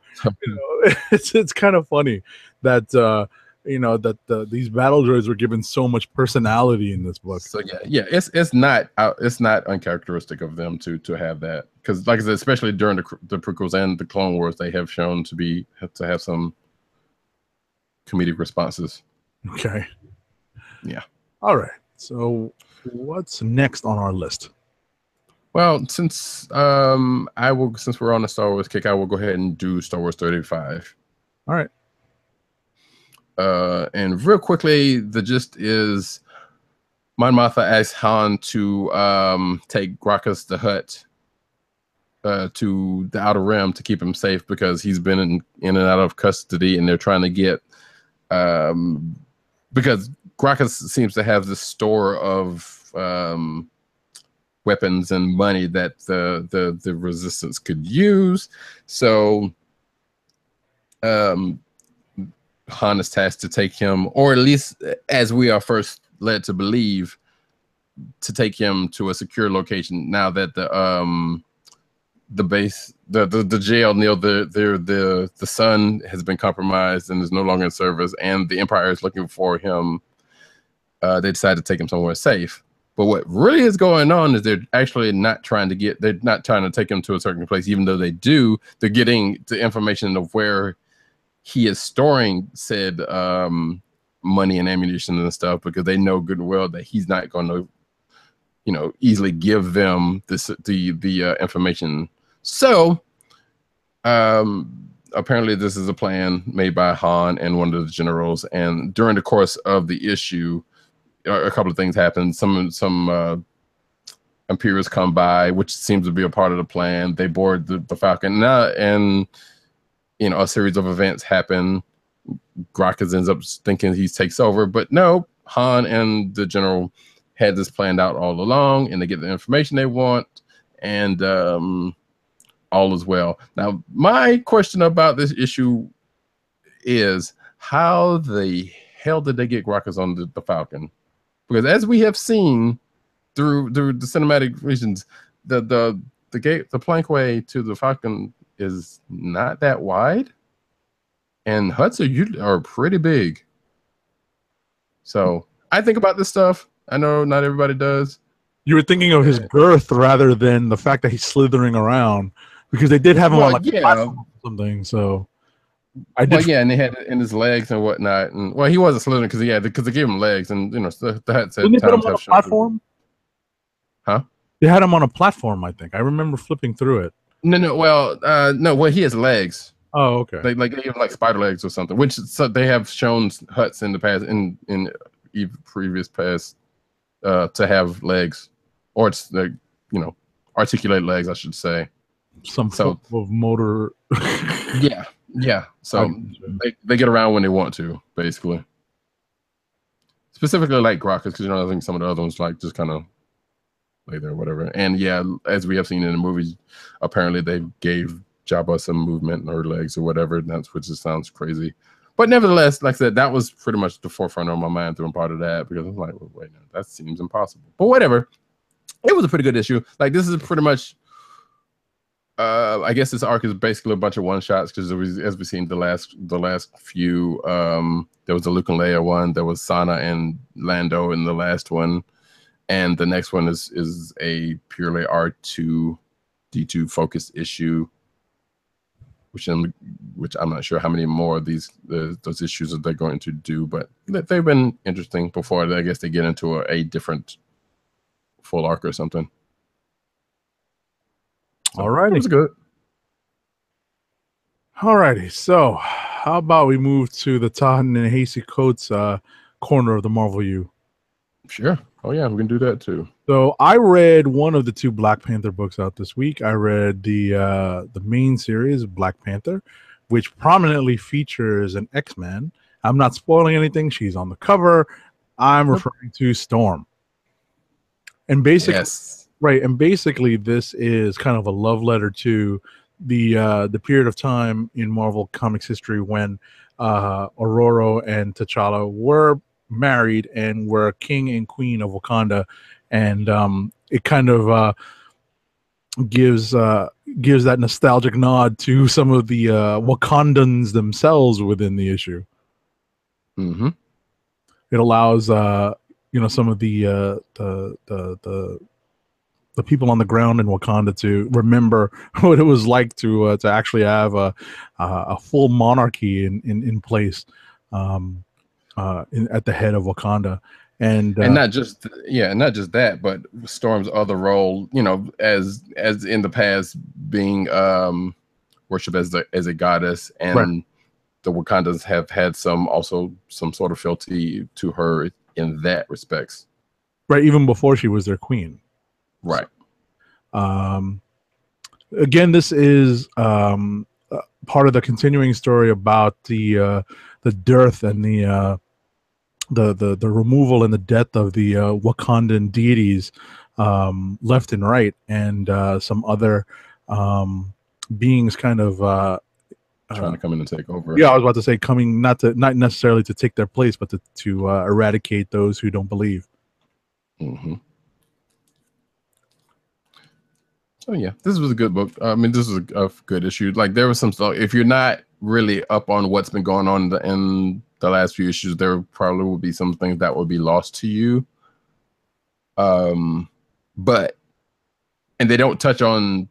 it's kind of funny that. These battle droids were given so much personality in this book. So it's not uncharacteristic of them to have that, because like I said, especially during the prequels and the Clone Wars, they have shown to have some comedic responses. Okay. Yeah. All right. So what's next on our list? Well, since we're on the Star Wars kick, I will go ahead and do Star Wars 35. All right. And real quickly, the gist is Mon Mothma asks Han to take Gracchus the Hutt to the Outer Rim to keep him safe, because he's been in and out of custody, and they're trying to get because Gracchus seems to have this store of weapons and money that the resistance could use. So Han is tasked to take him, or at least as we are first led to believe, to take him to a secure location now that the base, the jail near the sun has been compromised and is no longer in service, and the Empire is looking for him. They decided to take him somewhere safe. But what really is going on is they're actually not trying to take him to a certain place, even though they're getting the information of where he is storing said money and ammunition and stuff, because they know good and well that he's not going to, easily give them the information. So apparently this is a plan made by Han and one of the generals, and during the course of the issue, a couple of things happen. Some Imperials come by, which seems to be a part of the plan. They board the Falcon, and a series of events happen. Gracchus ends up thinking he takes over, but no, Han and the general had this planned out all along, and they get the information they want, and all is well. Now, my question about this issue is, how the hell did they get Gracchus on the Falcon? Because as we have seen through the cinematic visions, the plankway to the Falcon is not that wide, and huts are pretty big. So I think about this stuff. I know not everybody does. You were thinking of his girth rather than the fact that he's slithering around, because they did have him on a platform or something. So I did. Well, yeah, and they had it in his legs and whatnot. And he wasn't slithering because they gave him legs, and the hut said. Didn't they put him on a platform? Huh? They had him on a platform, I think. I remember flipping through it. No. Well, he has legs. Oh, okay. They give like spider legs or something, which they have shown huts in the past, in previous past, to have legs, or it's articulate legs, I should say. Some sort of motor. Yeah. So they get around when they want to, basically. Specifically like Gracchus, because I think some of the other ones like just kind of lay there or whatever. And yeah, as we have seen in the movies, apparently they gave Jabba some movement in her legs or whatever, which just sounds crazy. But nevertheless, like I said, that was pretty much the forefront of my mind through part of that, because I'm like, well, wait, that seems impossible. But whatever. It was a pretty good issue. Like, this is pretty much, I guess this arc is basically a bunch of one shots, because as we've seen the last few, there was a Luke and Leia one, there was Sana and Lando in the last one, and the next one is a purely R2-D2 focused issue, which I'm not sure how many more of those issues that they're going to do, but they've been interesting before. I guess they get into a different full arc or something. So, all righty, it's good. All righty. So, how about we move to the Ta-Nehisi Coates corner of the Marvel U? Sure. Oh yeah, we can do that too. So I read one of the two Black Panther books out this week. I read the main series, Black Panther, which prominently features an X-Man. I'm not spoiling anything. She's on the cover. I'm referring to Storm. And basically, yes. Right. And basically, this is kind of a love letter to the period of time in Marvel Comics history when Aurora and T'Challa were married and were king and queen of Wakanda, and it kind of gives that nostalgic nod to some of the Wakandans themselves within the issue. Mm-hmm. It allows some of the people on the ground in Wakanda to remember what it was like to actually have a full monarchy in place at the head of Wakanda, and not just that, but Storm's other role, as in the past being worshipped as a goddess, and right. The Wakandans have had some sort of fealty to her in that respects. Right, even before she was their queen. Right. Again, this is part of the continuing story about the dearth and the the removal and the death of the Wakandan deities left and right, and some other beings kind of trying to come in and take over. Yeah, I was about to say coming not necessarily to take their place, but to eradicate those who don't believe. Mm-hmm. So yeah, this was a good book. I mean, this was a good issue. Like there was some stuff. If you're not really up on what's been going on in the last few issues, there probably will be some things that will be lost to you. But they don't touch on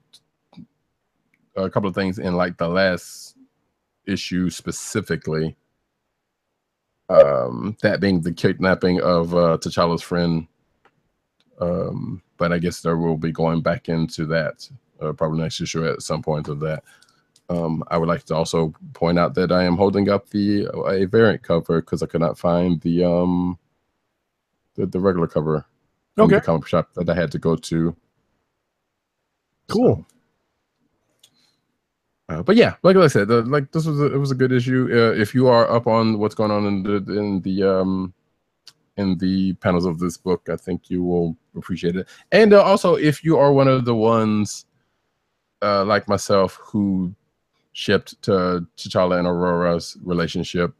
a couple of things in like the last issue specifically. That being the kidnapping of T'Challa's friend. But I guess there will be going back into that probably next issue at some point of that. I would like to also point out that I am holding up a variant cover because I could not find the regular cover from the comic shop that I had to go to. Cool. So, but yeah, like I said, it was a good issue. If you are up on what's going on in the panels of this book, I think you will appreciate it. And also, if you are one of the ones like myself who shipped to T'Challa and Aurora's relationship,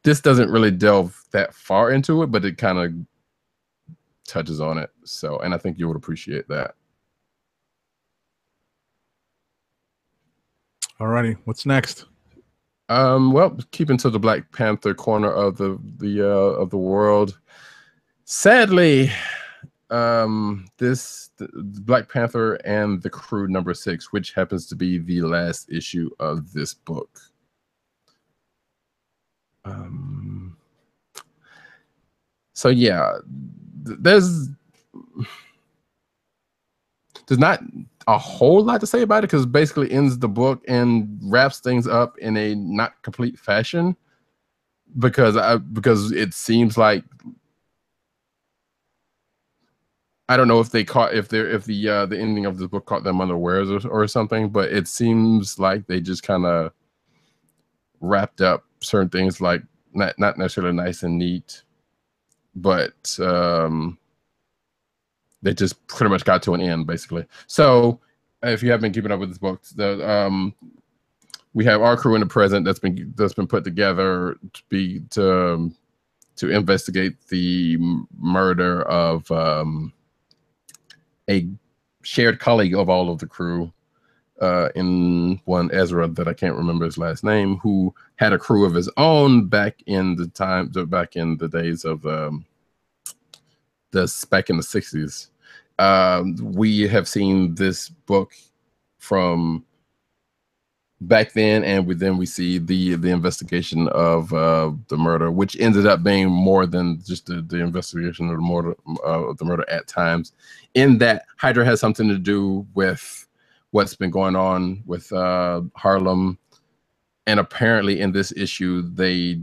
this doesn't really delve that far into it, but it kind of touches on it. So, and I think you would appreciate that. Alrighty, what's next? Well, keeping to the Black Panther corner of the world. Sadly, the Black Panther and the Crew #6, which happens to be the last issue of this book. So yeah, there's not a whole lot to say about it because it basically ends the book and wraps things up in a not complete fashion because it seems like I don't know if the ending of the book caught them unawares or something, but it seems like they just kind of wrapped up certain things like not necessarily nice and neat, but they just pretty much got to an end basically. So if you have been keeping up with this book, we have our crew in the present that's been put together to investigate the murder of a shared colleague of all of the crew, in one Ezra that I can't remember his last name, who had a crew of his own back in the days of back in the 60s. We have seen this book from back then, and then we see the investigation of the murder, which ended up being more than just the investigation of the murder at times, in that Hydra has something to do with what's been going on with Harlem. And apparently in this issue, they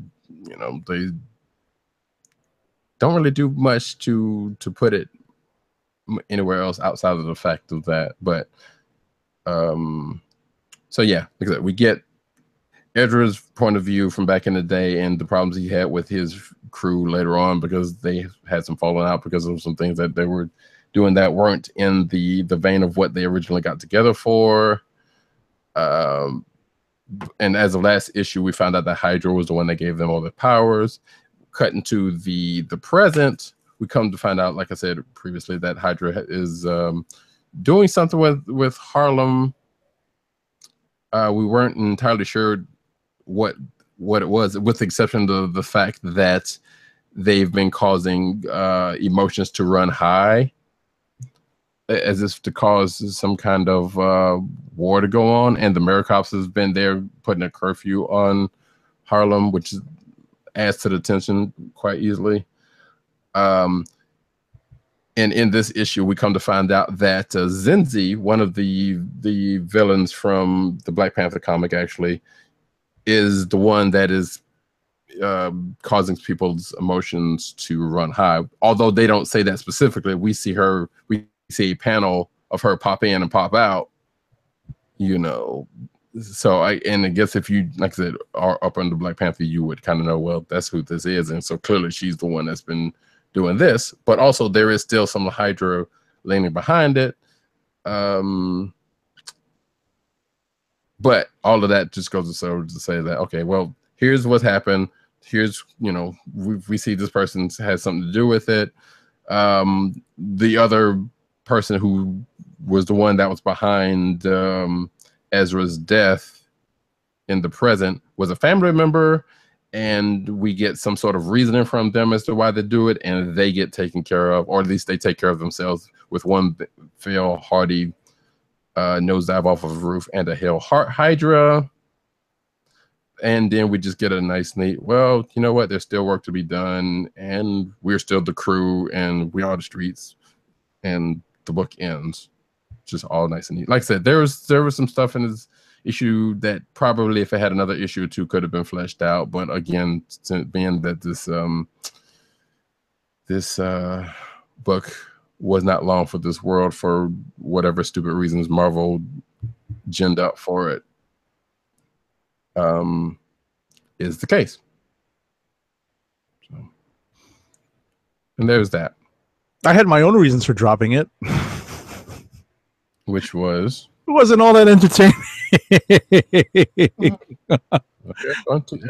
don't really do much to put it anywhere else outside of the fact of that. But so yeah, like I said, we get Ezra's point of view from back in the day and the problems he had with his crew later on, because they had some falling out because of some things that they were doing that weren't in the vein of what they originally got together for. And as of last issue, we found out that Hydra was the one that gave them all the powers. Cut into the present, we come to find out, like I said previously, that Hydra is doing something with Harlem. We weren't entirely sure what it was, with the exception of the fact that they've been causing emotions to run high, as if to cause some kind of war to go on. And the Maricops has been there putting a curfew on Harlem, which adds to the tension quite easily. And in this issue, we come to find out that Zenzi, one of the villains from the Black Panther comic, actually is the one that is causing people's emotions to run high. Although they don't say that specifically, we see a panel of her pop in and pop out, So and I guess if you, like I said, are up under Black Panther, you would kind of know, well, that's who this is, and so clearly she's the one that's been doing this. But also there is still some Hydra leaning behind it. But all of that just goes to say that, okay, well, here's what's happened. Here's, we see this person has something to do with it. The other person who was the one that was behind Ezra's death in the present was a family member, and we get some sort of reasoning from them as to why they do it, and they get taken care of, or at least they take care of themselves with one fail hearty nosedive off of a roof and a Hail Hydra. And then we just get a nice, neat, well, you know what? There's still work to be done, and we're still the crew, and we are the streets, and the book ends. Just all nice and neat. Like I said, there was some stuff in this issue that probably, if it had another issue or two, could have been fleshed out. But again, being that this book was not long for this world for whatever stupid reasons Marvel ginned up for it, is the case. So, and there's that. I had my own reasons for dropping it. Which was? It wasn't all that entertaining.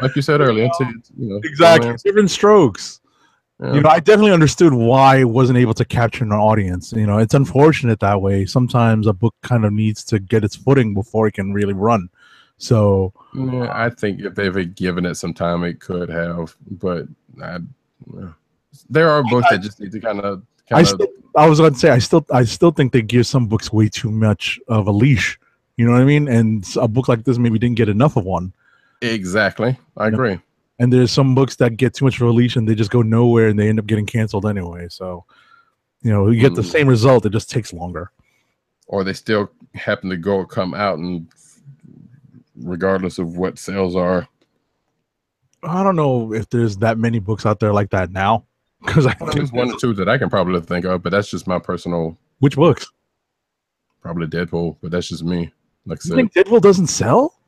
Like you said earlier. Exactly. Different strokes. Yeah. I definitely understood why it wasn't able to capture an audience. It's unfortunate that way. Sometimes a book kind of needs to get its footing before it can really run. So yeah, I think if they've given it some time, it could have. But there are books that just need to kind of. I was going to say I still think they give some books way too much of a leash. You know what I mean? And a book like this maybe didn't get enough of one. Exactly, I agree. And there's some books that get too much of a leash and they just go nowhere and they end up getting canceled anyway. So, you get the same result. It just takes longer. Or they still happen to come out, and regardless of what sales are. I don't know if there's that many books out there like that now. Because there's one or two that I can probably think of, but that's just my personal. Which books? Probably Deadpool, but that's just me. Like I said, think Deadpool doesn't sell?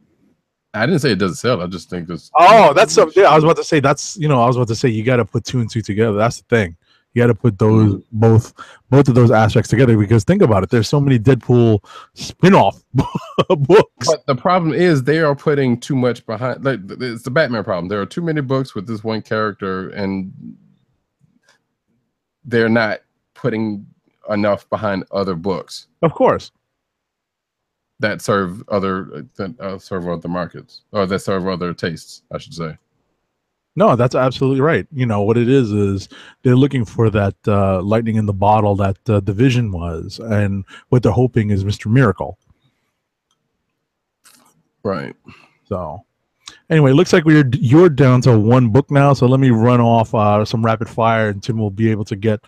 I didn't say it doesn't sell. I just think this. Oh, that's something. Yeah, I was about to say that's. I was about to say you got to put 2 and 2 together. That's the thing. You got to put those both of those aspects together, because think about it. There's so many Deadpool spin-off books. But the problem is they are putting too much behind. Like, it's the Batman problem. There are too many books with this one character, and they're not putting enough behind other books. Of course. That serve other markets, or that serve other tastes, I should say. No, that's absolutely right. What it is they're looking for that lightning in the bottle that Division was, and what they're hoping is Mr. Miracle. Right. So anyway, it looks like you're down to one book now, so let me run off some rapid fire, and Tim will be able to get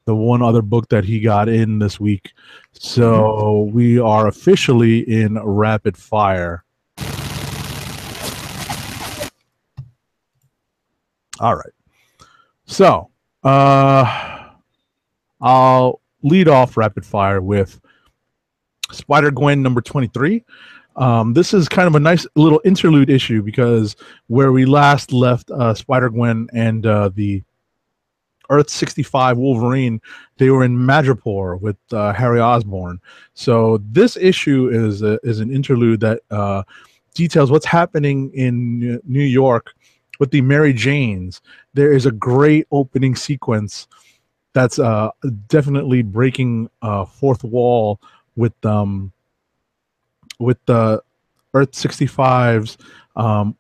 the one other book that he got in this week. So we are officially in rapid fire. All right. So I'll lead off rapid fire with Spider-Gwen number 23. This is kind of a nice little interlude issue, because where we last left Spider-Gwen and the Earth 65 Wolverine, they were in Madripoor with Harry Osborn. So this issue is an interlude that details what's happening in New York with the Mary Janes. There is a great opening sequence that's definitely breaking fourth wall with the Earth 65's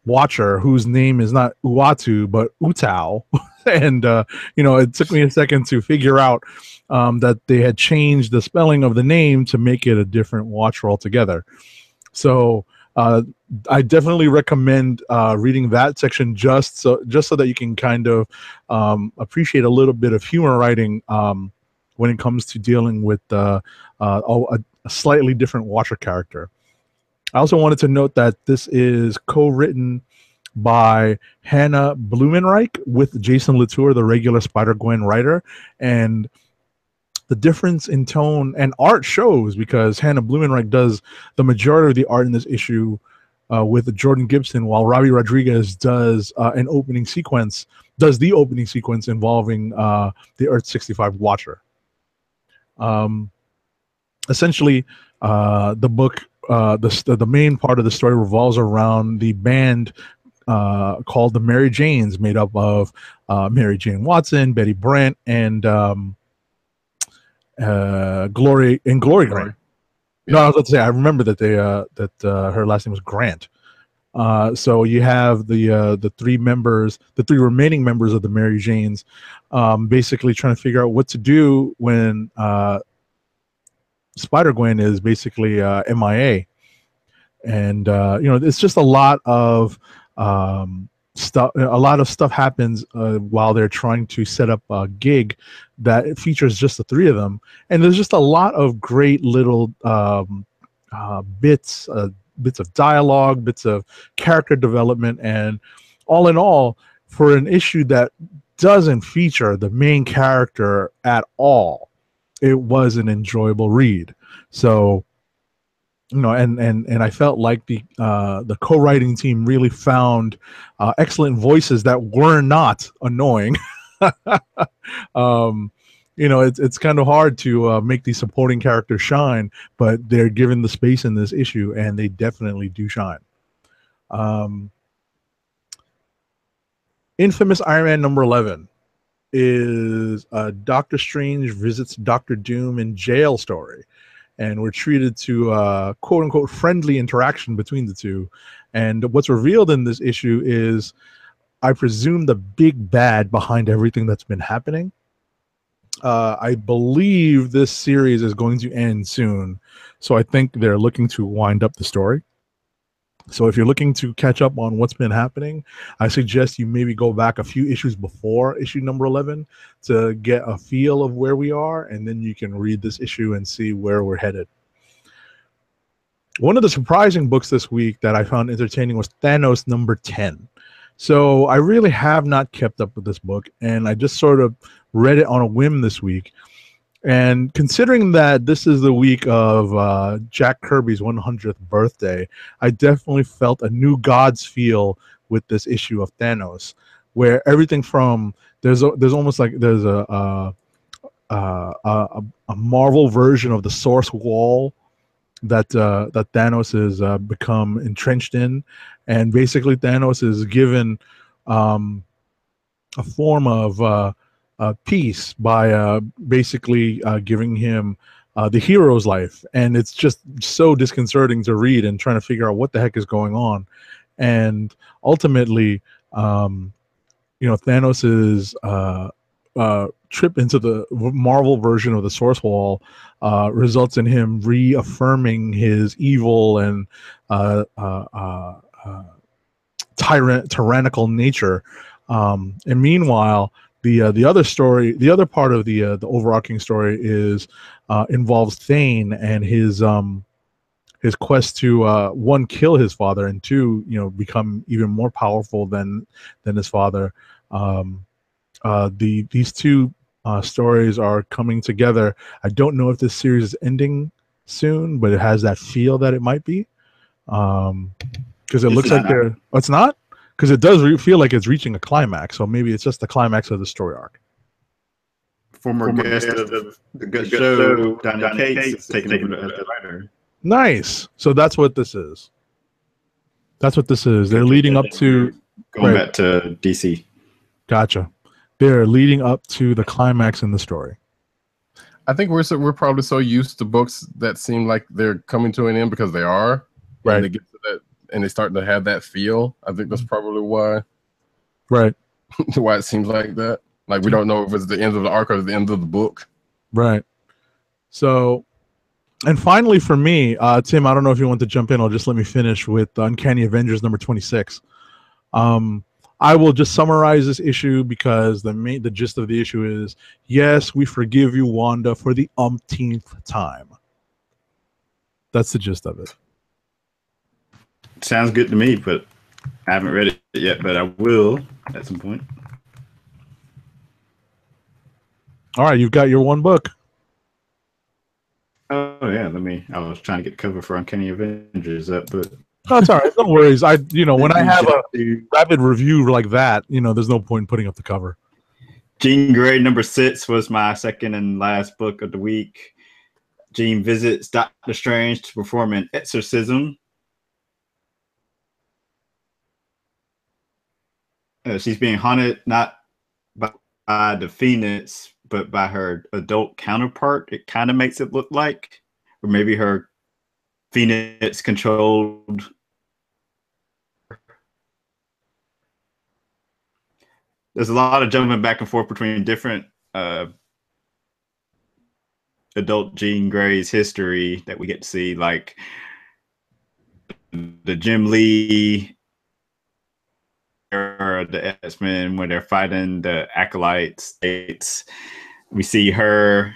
Watcher, whose name is not Uatu but Utao. And it took me a second to figure out that they had changed the spelling of the name to make it a different Watcher altogether. So I definitely recommend reading that section just so that you can kind of appreciate a little bit of humor writing when it comes to dealing with a slightly different Watcher character. I also wanted to note that this is co-written by Hannah Blumenreich with Jason Latour, the regular Spider-Gwen writer, and the difference in tone and art shows, because Hannah Blumenreich does the majority of the art in this issue, with Jordan Gibson, while Robbie Rodriguez does the opening sequence involving the Earth 65 Watcher. Essentially, the book, the main part of the story revolves around the band called the Mary Janes, made up of Mary Jane Watson, Betty Brant, and Glory Grant. Yeah. No, I was about to say, I remember that her last name was Grant. So you have the three remaining members of the Mary Janes, basically trying to figure out what to do when Spider-Gwen is basically MIA, and it's just a lot of stuff. A lot of stuff happens while they're trying to set up a gig that features just the three of them, and there's just a lot of great little bits of dialogue, bits of character development, and all in all, for an issue that doesn't feature the main character at all, it was an enjoyable read. So, and I felt like the co-writing team really found excellent voices that were not annoying. It's kind of hard to make these supporting characters shine, but they're given the space in this issue, and they definitely do shine. Infamous Iron Man number 11 is Doctor Strange visits Doctor Doom in jail story, and we're treated to quote unquote friendly interaction between the two. And what's revealed in this issue is, I presume, the big bad behind everything that's been happening. I believe this series is going to end soon, so I think they're looking to wind up the story. So if you're looking to catch up on what's been happening, I suggest you maybe go back a few issues before issue number 11 to get a feel of where we are, and then you can read this issue and see where we're headed. One of the surprising books this week that I found entertaining was Thanos number 10. So I really have not kept up with this book, and I just sort of read it on a whim this week. And considering that this is the week of Jack Kirby's 100th birthday, I definitely felt a new Gods feel with this issue of Thanos, where everything from there's almost like there's a Marvel version of the Source Wall that Thanos has become entrenched in, and basically Thanos is given a form of peace by basically giving him the hero's life, and it's just so disconcerting to read and trying to figure out what the heck is going on. And ultimately, Thanos's trip into the Marvel version of the Source Wall results in him reaffirming his evil and tyrannical nature. And meanwhile, the other part of the overarching story involves Thane and his quest to one, kill his father, and two, become even more powerful than his father. These two stories are coming together. I don't know if this series is ending soon, but it has that feel that it might be, because it looks like they're. Oh, it's not. Because it does feel like it's reaching a climax, so maybe it's just the climax of the story arc. Former guest of the good show, Donnie Cates, is taking over as the writer. Nice. So that's what this is. They're leading up to going back to DC. Gotcha. They're leading up to the climax in the story. I think we're probably so used to books that seem like they're coming to an end because they are. Right. And they get to that, and they're starting to have that feel. I think that's probably why. Right. Why it seems like that. Like we don't know if it's the end of the arc or the end of the book. Right. So, and finally for me, Tim, I don't know if you want to jump in or just let me finish with Uncanny Avengers number 26. I will just summarize this issue because the gist of the issue is, yes, we forgive you, Wanda, for the umpteenth time. That's the gist of it. Sounds good to me, but I haven't read it yet, but I will at some point. All right, you've got your one book. Oh yeah, I was trying to get the cover for Uncanny Avengers up, but No, it's all right. No worries. When I have a rapid review like that, there's no point in putting up the cover. Jean Grey #6 was my second and last book of the week. Jean visits Doctor Strange to perform an exorcism. She's being haunted not by the Phoenix, but by her adult counterpart. It kind of makes it look like, or maybe her Phoenix controlled. There's a lot of jumping back and forth between different adult Jean Grey's history that we get to see, like the Jim Lee era, the X-Men, when they're fighting the Acolyte states. We see her,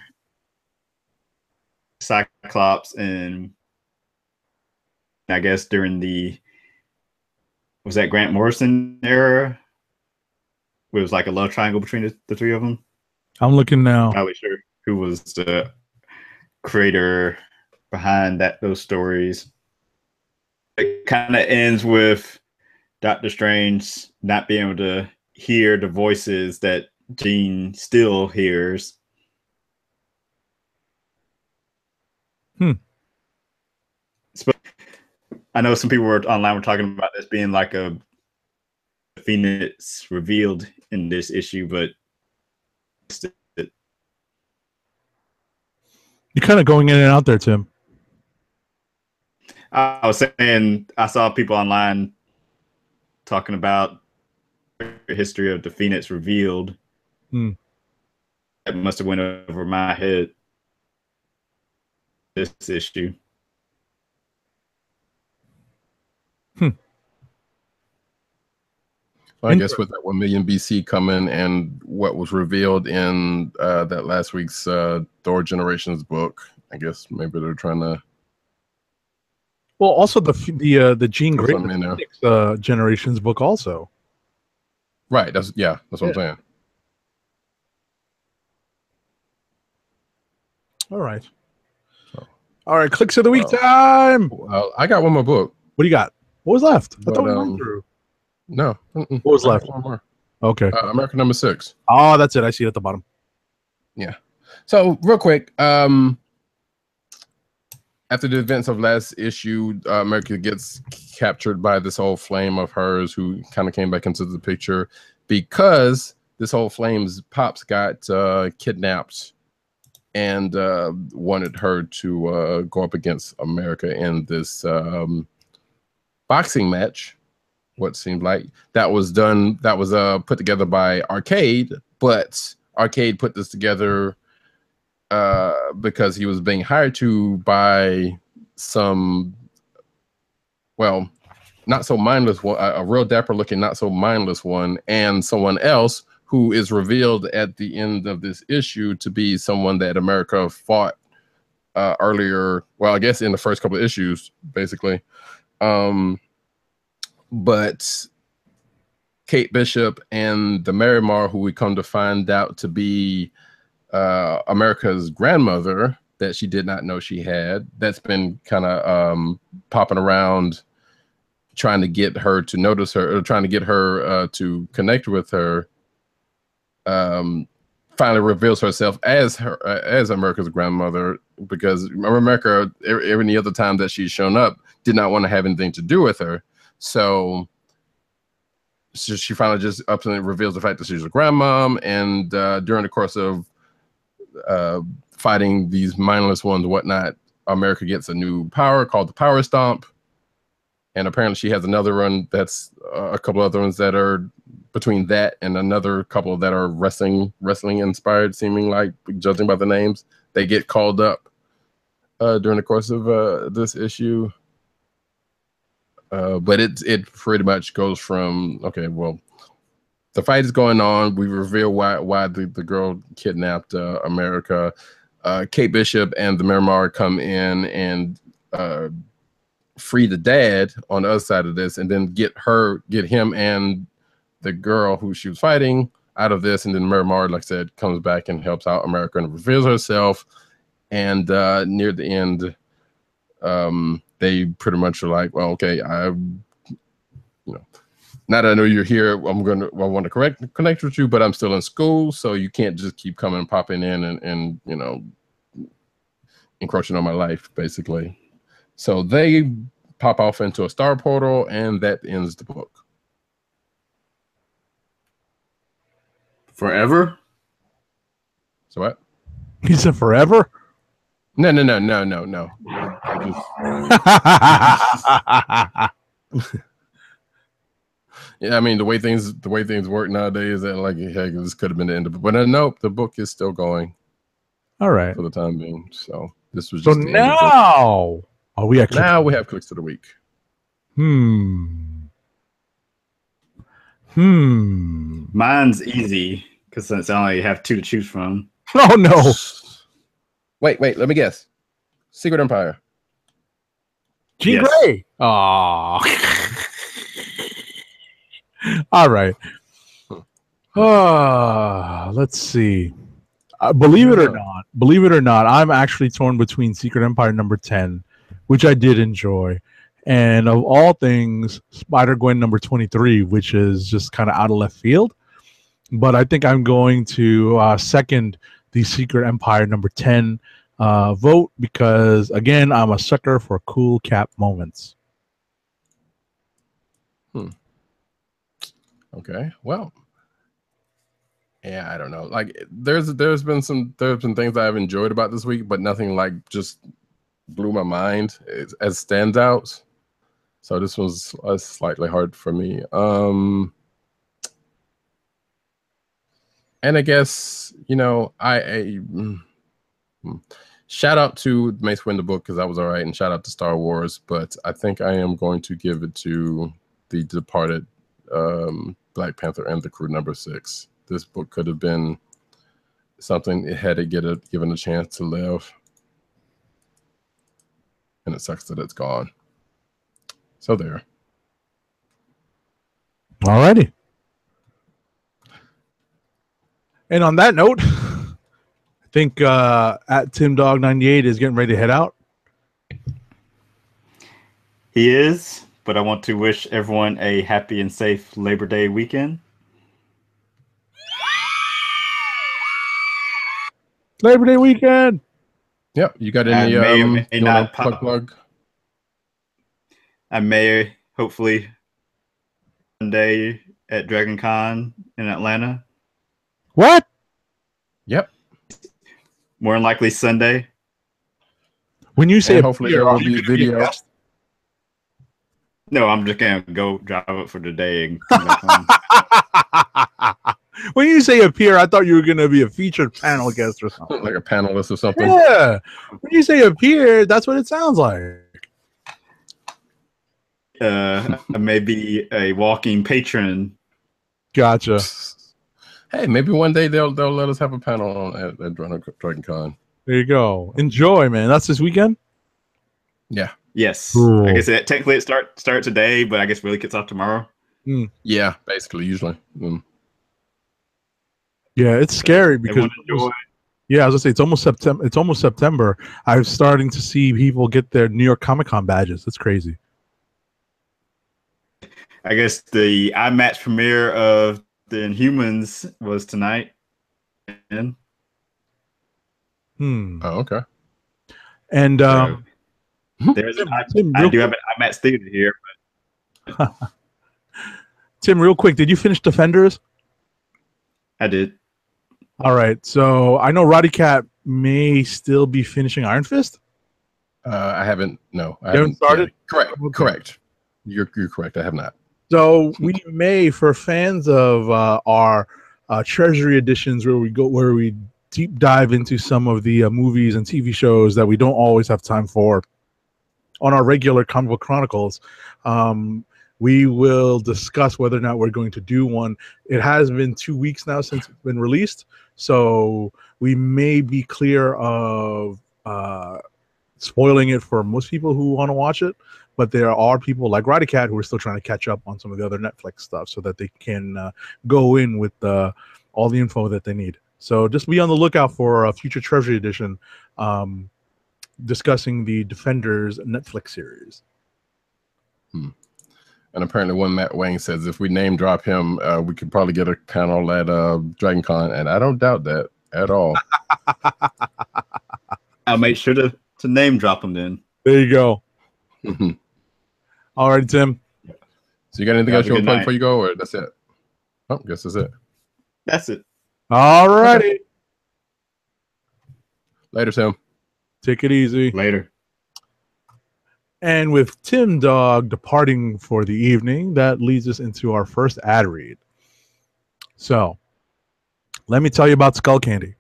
Cyclops, and I guess during was that Grant Morrison era? It was like a love triangle between the three of them. I'm looking now. Not really sure who was the creator behind those stories. It kind of ends with Doctor Strange not being able to hear the voices that Jean still hears. I know some people online were talking about this being like a Phoenix revealed in this issue, but you're kind of going in and out there, Tim. I was saying I saw people online talking about the history of the Phoenix revealed. That must have went over my head. This issue. Well, I guess with that 1 million BC coming and what was revealed in that last week's Thor Generations book, I guess maybe they're trying to. Well, also the Jean Grey Generations book also. Right. That's what I'm saying. All right. All right. Clicks of the week time. Well, I got one more book. What do you got? What was left? I thought we went through. No. What was left? One more. Okay. America #6. Oh, that's it. I see it at the bottom. Yeah. So real quick, after the events of last issue, America gets captured by this whole flame of hers, who kind of came back into the picture because this whole Flame's pops got kidnapped and wanted her to go up against America in this boxing match. What seemed like that was put together by Arcade, but Arcade put this together because he was being hired to by some, well, not so mindless one, a real dapper looking, not so mindless one, and someone else who is revealed at the end of this issue to be someone that America fought earlier. Well, I guess in the first couple of issues, basically. But Kate Bishop and the Marimar, who we come to find out to be America's grandmother that she did not know she had, that's been kind of popping around, trying to get her to notice her, or trying to get her to connect with her, finally reveals herself as America's grandmother, because America, every other time that she's shown up, did not want to have anything to do with her. So she finally just up and reveals the fact that she's a grandmom, and during the course of fighting these mindless ones and whatnot, America gets a new power called the Power Stomp, and apparently she has another one that's a couple other ones that are between that and another couple that are wrestling inspired, seeming like, judging by the names. They get called up during the course of this issue. But it pretty much goes from, okay, well, the fight is going on. We reveal why the girl kidnapped America. Kate Bishop and the Miramar come in and free the dad on the other side of this, and then get him and the girl who she was fighting out of this. And then Miramar, like I said, comes back and helps out America and reveals herself. And near the end, they pretty much are like, well, okay, now that I know you're here, I want to connect with you, but I'm still in school, so you can't just keep popping in and encroaching on my life, basically. So they pop off into a star portal, and that ends the book. Forever? So what? He said forever? No. Yeah, I mean the way things work nowadays, that like heck, this could have been the end of it. But nope, the book is still going. All right. For the time being. So this was just so now are we actually now we have clicks of the week. Mine's easy because since I only have 2 to choose from. Oh no. Wait, let me guess. Secret Empire. Jean Grey. Aw. All right. Let's see. Believe it or not, I'm actually torn between Secret Empire number 10, which I did enjoy, and of all things, Spider-Gwen number 23, which is just kind of out of left field. But I think I'm going to second the Secret Empire number 10 vote because, again, I'm a sucker for cool cap moments. Okay, well. Yeah, I don't know. Like, there's been things I've enjoyed about this week, but nothing like just blew my mind as standouts. So this was slightly hard for me. And I guess shout out to Mace Windu book because that was all right, and shout out to Star Wars. But I think I am going to give it to The Departed, Black Panther, and The Crew number 6. This book could have been something it had to given a chance to live. And it sucks that it's gone. So there. Alrighty. And on that note, I think at TimDog98 is getting ready to head out. He is, but I want to wish everyone a happy and safe Labor Day weekend. Labor Day weekend. Yep. You got any plug? I may hopefully Sunday at Dragon Con in Atlanta. What? Yep. More than likely Sunday. When you say hopefully there will be video. No, I'm just gonna go drive up for the day and come back home. When you say appear, I thought you were going to be a featured panel guest or something. Like a panelist or something. Yeah. When you say appear, that's what it sounds like. Maybe a walking patron. Gotcha. Hey, maybe one day they'll let us have a panel on at Dragon Con. There you go. Enjoy, man. That's this weekend? Yeah. Yes. Cool. I guess technically it start today, but I guess really kicks off tomorrow. Yeah, basically, usually. Yeah, it's scary because I was gonna say it's almost September. It's almost September. I'm starting to see people get their New York Comic Con badges. That's crazy. I guess the IMAX premiere of the Inhumans was tonight. Oh, okay. And there's I do have an IMAX theater here. But Tim, real quick, did you finish Defenders? I did. All right, so I know Roddy Cat may still be finishing Iron Fist. I haven't. No, I haven't started. Correct. You're correct. I have not. So we may, for fans of our Treasury editions, where we deep dive into some of the movies and TV shows that we don't always have time for, on our regular Comic Book Chronicles. We will discuss whether or not we're going to do one. It has been 2 weeks now since it's been released, so we may be clear of spoiling it for most people who want to watch it. But there are people like Roddy Cat who are still trying to catch up on some of the other Netflix stuff so that they can go in with all the info that they need. So just be on the lookout for a future Treasury edition discussing the Defenders Netflix series. And apparently one Matt Wang says if we name drop him, we could probably get a panel at Dragon Con, and I don't doubt that at all. I'll make sure to name drop him then. There you go. All right, Tim. So you got anything else you want to play before you go, or that's it? Oh, guess that's it. That's it. All righty. Okay. Later, Tim. Take it easy. Later. And with Tim Dog departing for the evening, that leads us into our first ad read. So, let me tell you about Skull Candy.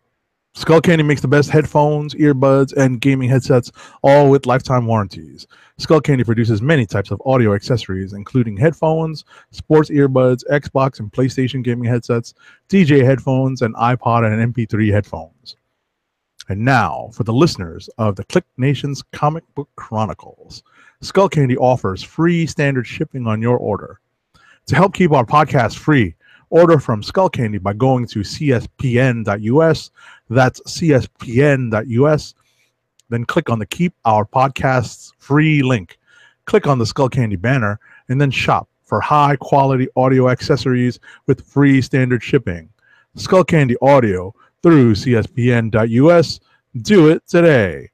Skull Candy makes the best headphones, earbuds, and gaming headsets, all with lifetime warranties. Skull Candy produces many types of audio accessories, including headphones, sports earbuds, Xbox and PlayStation gaming headsets, DJ headphones, and iPod and MP3 headphones. And now, for the listeners of the KLIQ Nation's Comic Book Chronicles, Skull Candy offers free standard shipping on your order. To help keep our podcast free, order from Skull Candy by going to cspn.us. That's cspn.us. Then click on the Keep Our Podcasts Free link. Click on the Skull Candy banner and then shop for high-quality audio accessories with free standard shipping. Skull Candy Audio through cspn.us. Do it today.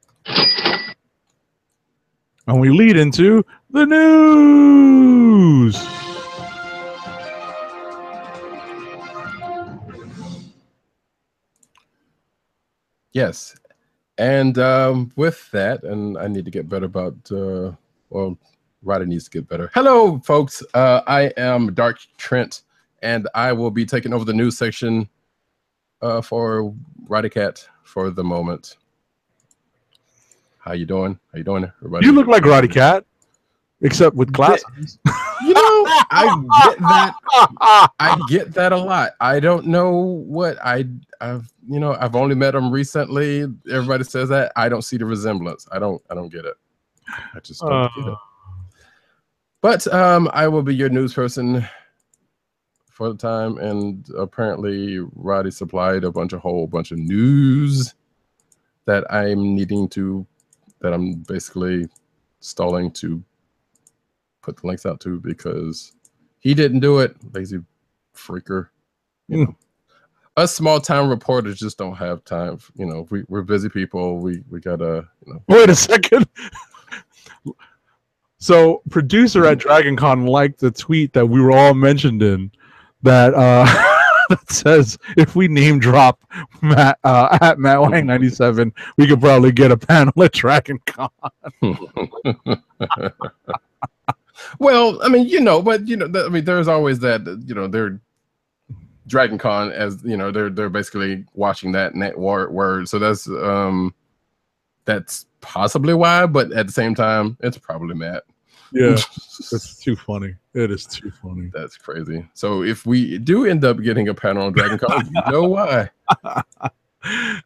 And we lead into the news. Yes. And with that, and I need to get better about, well, Roddy needs to get better. Hello, folks. I am Dark Trent, and I will be taking over the news section for Roddy Cat for the moment. How you doing? How you doing, everybody? You look like Roddy Cat, except with glasses. You know, I get that. I get that a lot. I don't know what I've only met him recently. Everybody says that. I don't see the resemblance. I don't get it. I just don't get it. But I will be your news person for the time, and apparently Roddy supplied a whole bunch of news that I'm basically stalling to put the links out to because he didn't do it. Lazy freaker. You know. Us small-time reporters just don't have time. You know, we're busy people. We gotta, you know. Wait a second. So, producer at DragonCon liked the tweet that we were all mentioned in that that says if we name drop Matt at Matt Wang 97, we could probably get a panel at DragonCon. Well, I mean, there's always that, they're DragonCon, as they're basically watching that net word. So that's possibly why, but at the same time, it's probably Matt. Yeah, it's too funny. It is too funny. That's crazy. So if we do end up getting a panel on DragonCon, you know why.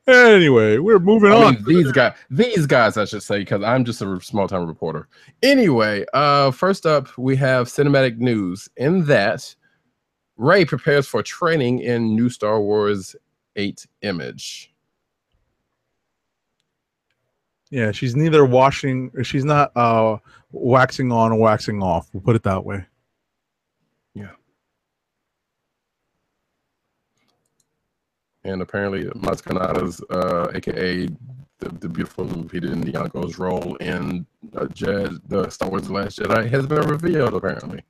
Anyway, we're moving on. These guys, I should say, because I'm just a small-time reporter. Anyway, first up, we have cinematic news. In that, Rey prepares for training in new Star Wars 8 image. Yeah, she's neither she's not waxing on or waxing off. We'll put it that way. Yeah. And apparently, Maz Kanata's, aka the beautiful Lupita Nyong'o's role in the Star Wars: The Last Jedi has been revealed. Apparently,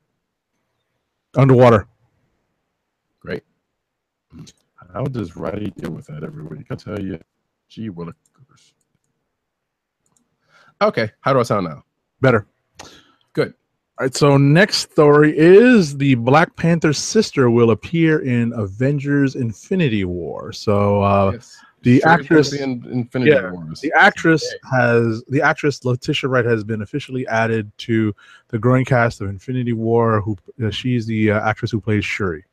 underwater. Great. How does Roddy deal with that every week? I tell you, gee willikers. Okay, how do I sound now? Better. Good. All right, so next story is the Black Panther's sister will appear in Avengers Infinity War. So Yes. the actress in Infinity Wars. The actress Letitia Wright has been officially added to the growing cast of Infinity War. She's the actress who plays Shuri.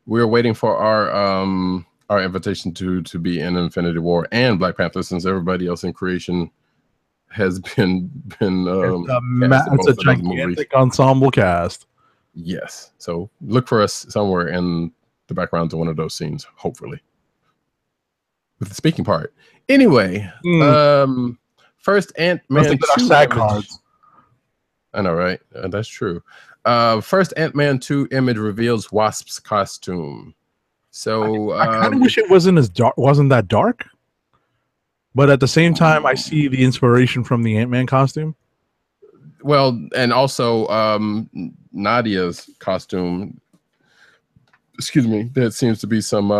We're waiting for our invitation to be in Infinity War and Black Panther, since everybody else in creation has been it's a gigantic ensemble cast. Yes, so look for us somewhere in the background to one of those scenes, hopefully. with the speaking part. Anyway, first Ant-Man 2 SAG image. cards. I know, right? That's true. First Ant-Man 2 image reveals Wasp's costume. So I kind of wish it wasn't as dark. Wasn't that dark? But at the same time, I see the inspiration from the Ant-Man costume. Well, and also Nadia's costume. Excuse me. There seems to be some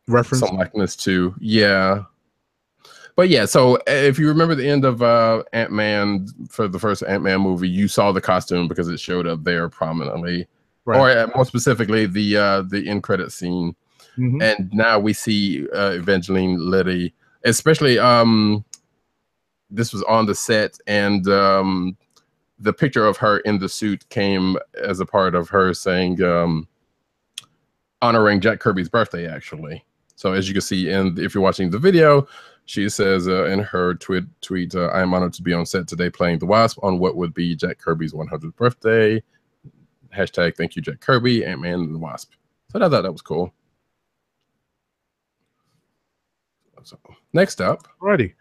Reference, some likeness to, yeah. But yeah, so if you remember the end of Ant-Man, for the first Ant-Man movie, you saw the costume because it showed up there prominently, right. or more specifically, the end credit scene. And now we see Evangeline Lilly, especially this was on the set, and the picture of her in the suit came as a part of her saying honoring Jack Kirby's birthday, actually. So as you can see, if you're watching the video, she says in her tweet, I am honored to be on set today playing the Wasp on what would be Jack Kirby's 100th birthday. Hashtag thank you, Jack Kirby, Ant-Man and the Wasp. So I thought that was cool. So next up. Alrighty.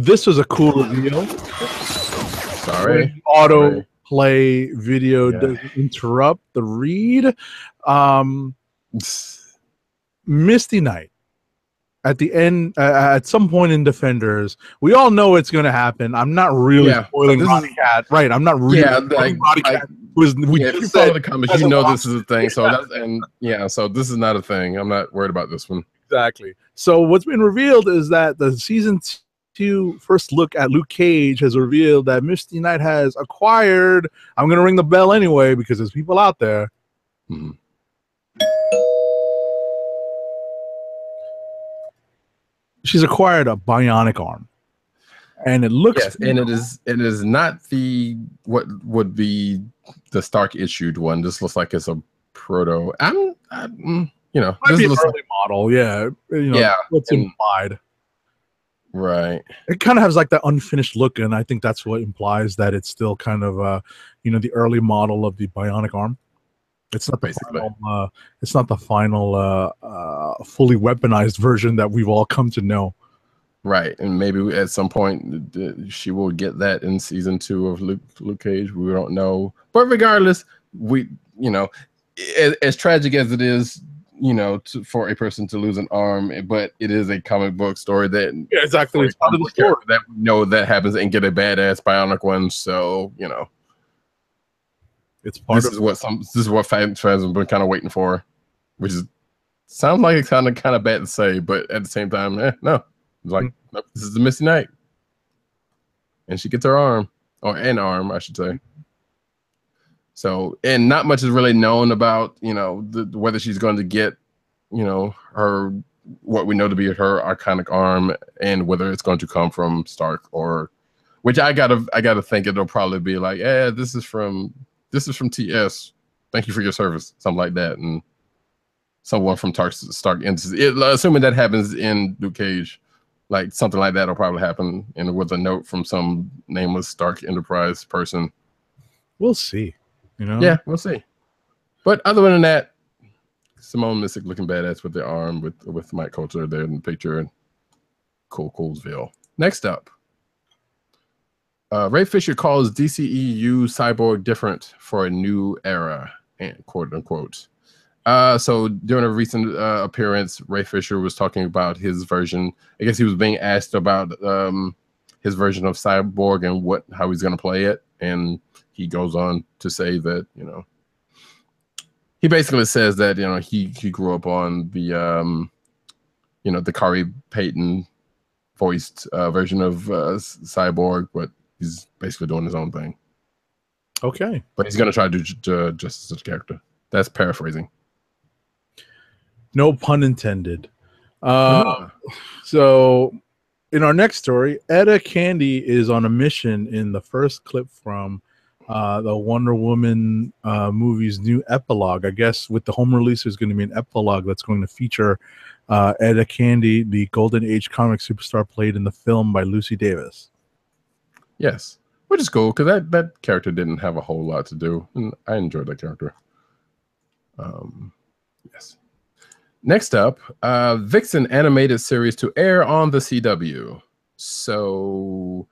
This was a cool reveal. Sorry. Auto play video doesn't interrupt the read. Misty Knight. At the end, at some point in Defenders, we all know it's going to happen. I'm not really spoiling Body Cat, right? I'm not really spoiling Body Cat. If you follow the comments, you know this is a thing. So so this is not a thing. I'm not worried about this one. Exactly. So what's been revealed is that the season 2 first look at Luke Cage has revealed that Misty Knight has acquired. I'm going to ring the bell anyway because there's people out there. She's acquired a bionic arm, and it looks and it is not the what would be the Stark issued one. This looks like it's a proto. This is looks an early model. What's implied, right? It kind of has like that unfinished look, and I think that's what implies that it's still kind of the early model of the bionic arm. It's not the final fully weaponized version that we've all come to know. Right, and maybe at some point she will get that in season 2 of Luke Cage. We don't know, but regardless, as tragic as it is, for a person to lose an arm, but it is a comic book story that exactly it's part of the story that we know that happens and get a badass bionic one. So it's part this is what fans have been kind of waiting for, which sounds like it's kind of bad to say, but at the same time, no. It's like, nope, this is the Misty Knight, and she gets her arm, or an arm, I should say. So, and not much is really known about, whether she's going to get, her, what we know to be her iconic arm, and whether it's going to come from Stark or, which I gotta think it'll probably be like, this is from TS. Thank you for your service, something like that, and someone from Stark Industries. Assuming that happens in Luke Cage. Like something like that will probably happen, and with a note from some nameless Stark Enterprise person. We'll see. Yeah, we'll see. But other than that, Simone Missick looking badass with the arm with Mike Coulter there in the picture. Coolsville. Next up, Ray Fisher calls DCEU Cyborg different for a new era, and quote unquote. So during a recent appearance, Ray Fisher was talking about his version. I guess he was being asked about his version of Cyborg and how he's going to play it. And he goes on to say that, he basically says that, he grew up on the, the Kari Payton voiced version of Cyborg, but he's basically doing his own thing. Okay. But he's going to try to do justice to the character. That's paraphrasing. No pun intended. So in our next story, Etta Candy is on a mission in the first clip from the Wonder Woman movie's new epilogue. I guess with the home release, there's going to be an epilogue that's going to feature Etta Candy, the Golden Age comic superstar played in the film by Lucy Davis. Yes, which is cool because that character didn't have a whole lot to do, and I enjoyed that character. Yes. Next up, Vixen animated series to air on the CW. So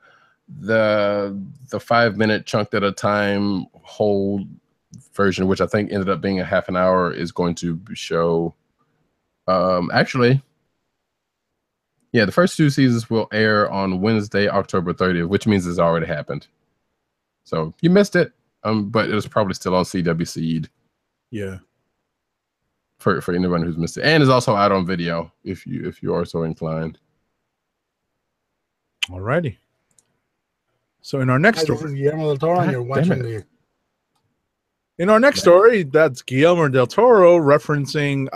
the 5-minute chunked at a time whole version, which I think ended up being a half an hour, is going to show. Actually, yeah, the first 2 seasons will air on Wednesday, October 30th, which means it's already happened. So you missed it, but it was probably still on CW Seed. Yeah. For anyone who's missed it, and is also out on video if you are so inclined. Alrighty. So in our next Hi, this is story, Guillermo del Toro, and you're watching story, that's Guillermo del Toro referencing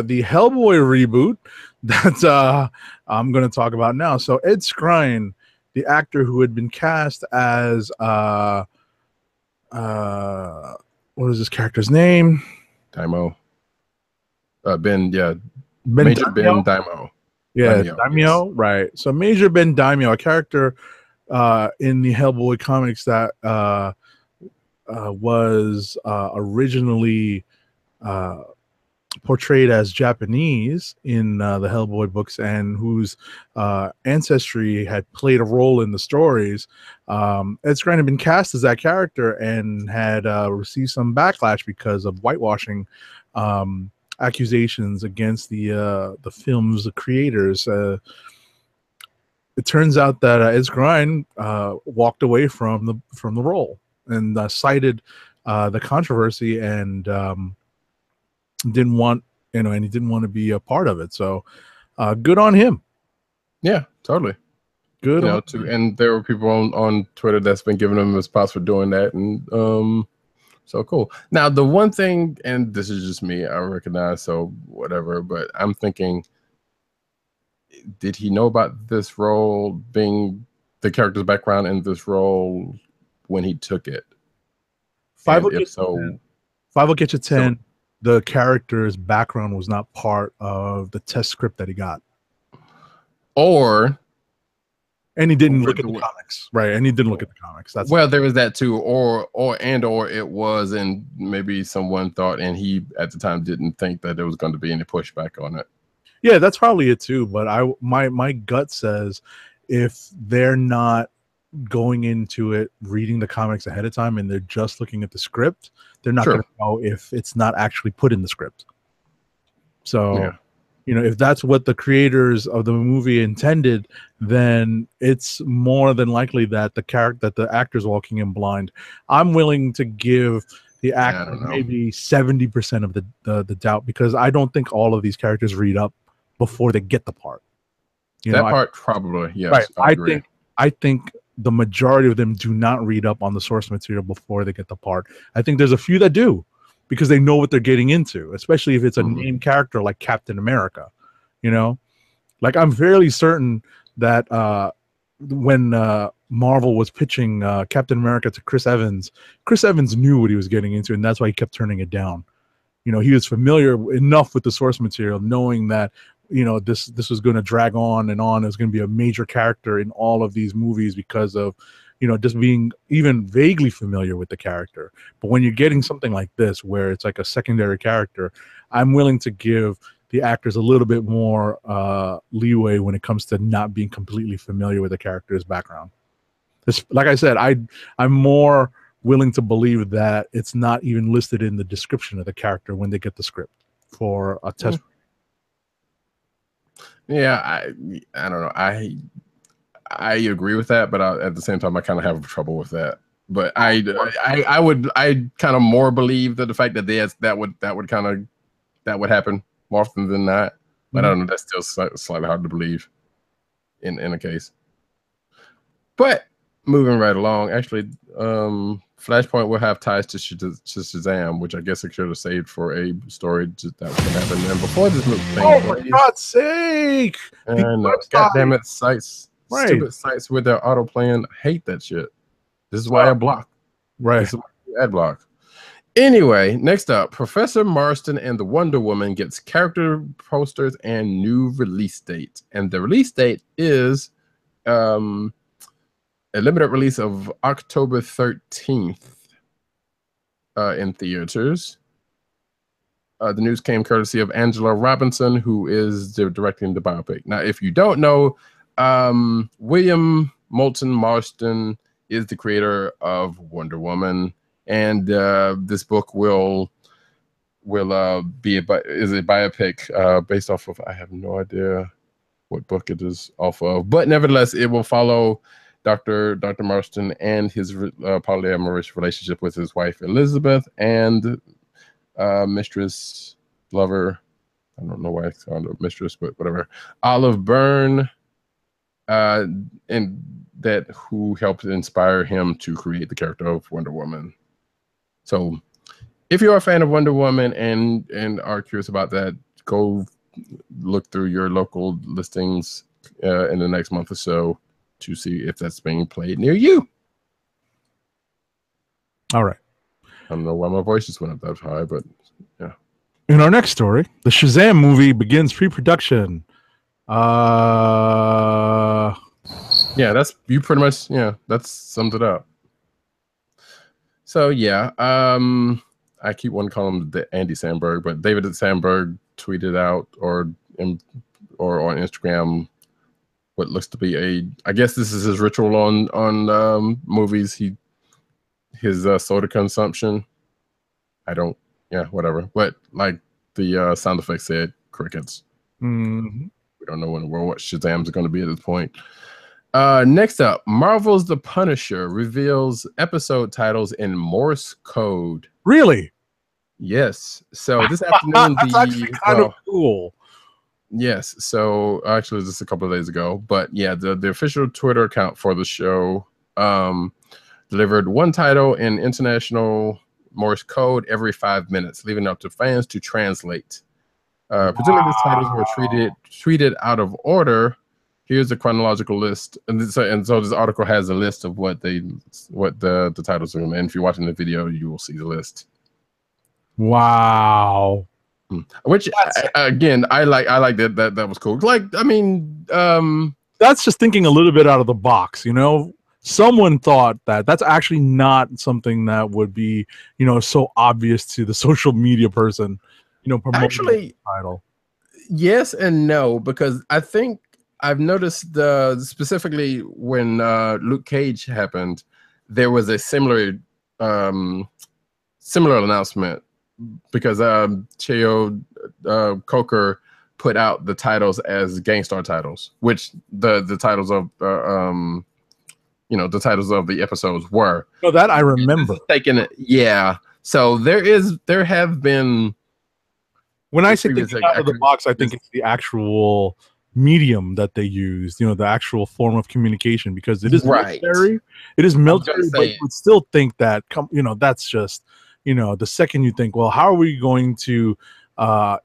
the Hellboy reboot that I'm going to talk about now. So Ed Skrein, the actor who had been cast as what is this character's name? Daimyo. Ben Major Ben Daimyo. Yeah, Daimyo, yes. Right. So Major Ben Daimyo, a character in the Hellboy comics that was originally portrayed as Japanese in the Hellboy books, and whose ancestry had played a role in the stories. Ed Skrein had been cast as that character and had received some backlash because of whitewashing accusations against the film's creators. It turns out that Ed Skrein walked away from the role and cited the controversy and didn't want and he didn't want to be a part of it. So good on him. Yeah, totally. Good. And there were people on Twitter that's been giving him a response for doing that, and so cool. Now, the one thing, and this is just me, I recognize, so whatever, but I'm thinking, did he know about this role, being the character's background in this role, when he took it? Five will get you 10. So, the character's background was not part of the test script that he got. And he didn't look at the comics, right? And he didn't look at the comics. That's there was that too, or it was, and maybe someone thought, and he at the time didn't think that there was going to be any pushback on it. Yeah, that's probably it too. But my gut says, if they're not going into it reading the comics ahead of time and they're just looking at the script, they're not going to know if it's not actually put in the script. So. Yeah. If that's what the creators of the movie intended, then it's more than likely that the actor's walking in blind. I'm willing to give the actor maybe 70% of the doubt, because I don't think all of these characters read up before they get the part. Probably, yes. Right. I think the majority of them do not read up on the source material before they get the part. I think there's a few that do, because they know what they're getting into, especially if it's a named character like Captain America. Like, I'm fairly certain that when Marvel was pitching Captain America to Chris Evans knew what he was getting into, and that's why he kept turning it down. He was familiar enough with the source material, knowing that this was going to drag on and on. It was going to be a major character in all of these movies because of just being even vaguely familiar with the character. But when you're getting something like this, where it's like a secondary character, I'm willing to give the actors a little bit more leeway when it comes to not being completely familiar with the character's background. Like I said, I'm more willing to believe that it's not even listed in the description of the character when they get the script for a test. Yeah, I don't know. I agree with that, but at the same time, I kind of have trouble with that. But I kind of more believe that the fact that that would happen more often than not. But I don't know. That's still slightly hard to believe in a case. But moving right along, actually, Flashpoint will have ties to Shazam, which I guess I should have saved for a story that was going to happen. And before this thing, for God's sake! God damn it, sites. Right. Stupid sites with their auto playing. I hate that shit. This is why I block. Right. This is why I ad block. Anyway, next up, Professor Marston and the Wonder Woman gets character posters and new release date. And the release date is a limited release of October 13th in theaters. The news came courtesy of Angela Robinson, who is directing the biopic. Now, if you don't know, William Moulton Marston is the creator of Wonder Woman, and this book will be is a biopic based off of, I have no idea what book it is off of, but nevertheless, it will follow Dr. Marston and his polyamorous relationship with his wife Elizabeth and mistress, lover, I don't know why it's called a mistress, but whatever, Olive Byrne, and that who helped inspire him to create the character of Wonder Woman. So if you're a fan of Wonder Woman and are curious about that, go look through your local listings in the next month or so to see if that's being played near you. All right. I don't know why my voice just went up that high, but yeah. In our next story, the Shazam movie begins pre-production. Yeah, that's you pretty much. Yeah, that's summed it up. So yeah, I keep wanting to call him the Andy Samberg, but David Samberg tweeted out or on Instagram what looks to be I guess this is his ritual on movies. His soda consumption. Yeah, whatever. But like the sound effects said, crickets. Mm-hmm. We don't know what Shazam's going to be at this point. Next up, Marvel's The Punisher reveals episode titles in Morse code. Really? Yes. So this afternoon, that's actually kind of cool. Yes. So actually, just a couple of days ago, but yeah, the official Twitter account for the show delivered one title in international Morse code every 5 minutes, leaving it up to fans to translate. Presumably, these titles were treated out of order. Here's a chronological list, and so this article has a list of what the titles are. And if you're watching the video, you will see the list. Wow. Which again, I like that was cool. Like, I mean, that's just thinking a little bit out of the box, you know. Someone thought that's actually not something that would be, you know, so obvious to the social media person, you know, promoting the title. Yes and no, because I think I've noticed specifically when Luke Cage happened, there was a similar announcement because Cheo Coker put out the titles as Gangstar titles, which the titles of you know, the titles of the episodes were. No, that I remember. Taking it, yeah. So there have been. When I say thinking out of the box, I think it's the actual medium that they use. You know, the actual form of communication, because it is military. It is military, but you would still think that. You know, that's just, you know, the second you think, well, how are we going to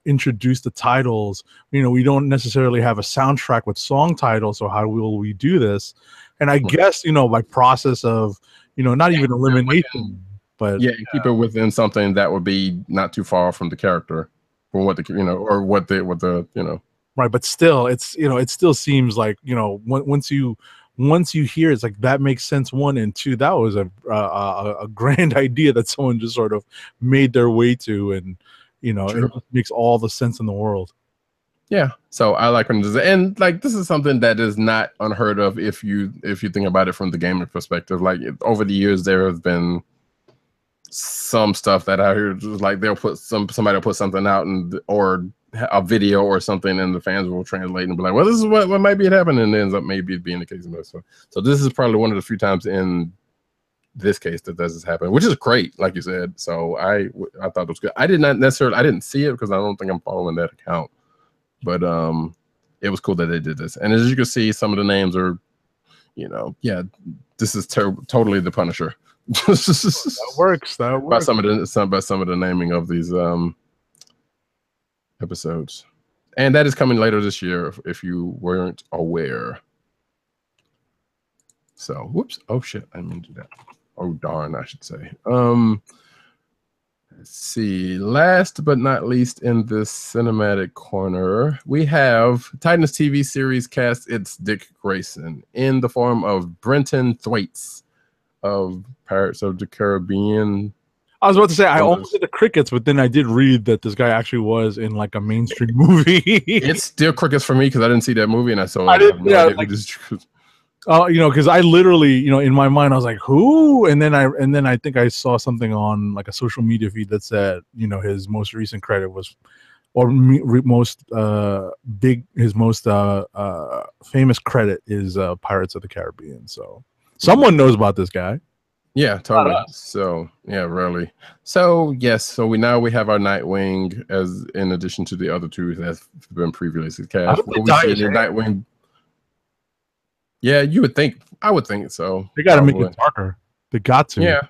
introduce the titles? You know, we don't necessarily have a soundtrack with song titles, so how will we do this? And I guess, you know, by process of, you know, not even elimination, but keep it within something that would be not too far from the character, from what the, you know, or what the you know. Right, but still, it's, you know, it still seems like, you know, once you hear it's like that makes sense. 1 and 2, that was a grand idea that someone just sort of made their way to, and you know, it makes all the sense in the world. Yeah, so I like when and like this is something that is not unheard of if you think about it from the gamer perspective. Like over the years, there have been some stuff that I heard, like they'll put somebody will put something out or a video or something, and the fans will translate and be like, well, this is what might be happening, and it ends up maybe being the case. So this is probably one of the few times in this case that does happen, which is great, like you said. So I thought it was good. I didn't see it because I don't think I'm following that account. But it was cool that they did this, and as you can see, some of the names are, you know, yeah, this is totally the Punisher. That works. By some of the naming of these episodes, and that is coming later this year if you weren't aware. So, whoops! Oh shit! I didn't mean to do that. Oh darn! I should say. Let's see. Last but not least, in this cinematic corner, we have Titans TV series cast its Dick Grayson in the form of Brenton Thwaites of Pirates of the Caribbean. I was about to say I almost did the crickets, but then I did read that this guy actually was in like a mainstream movie. It's still crickets for me because I didn't see that movie, and I saw. Because I literally, in my mind, I was like, "Who?" And then I think I saw something on like a social media feed that said, his most recent credit was, his most famous credit is Pirates of the Caribbean. So someone knows about this guy. Yeah, totally. So yeah, really. So yes, so we have our Nightwing as in addition to the other two that have been previously cast. Will we see any Nightwing? Yeah, you would think. I would think so. They got to make it darker. They got to. Yeah,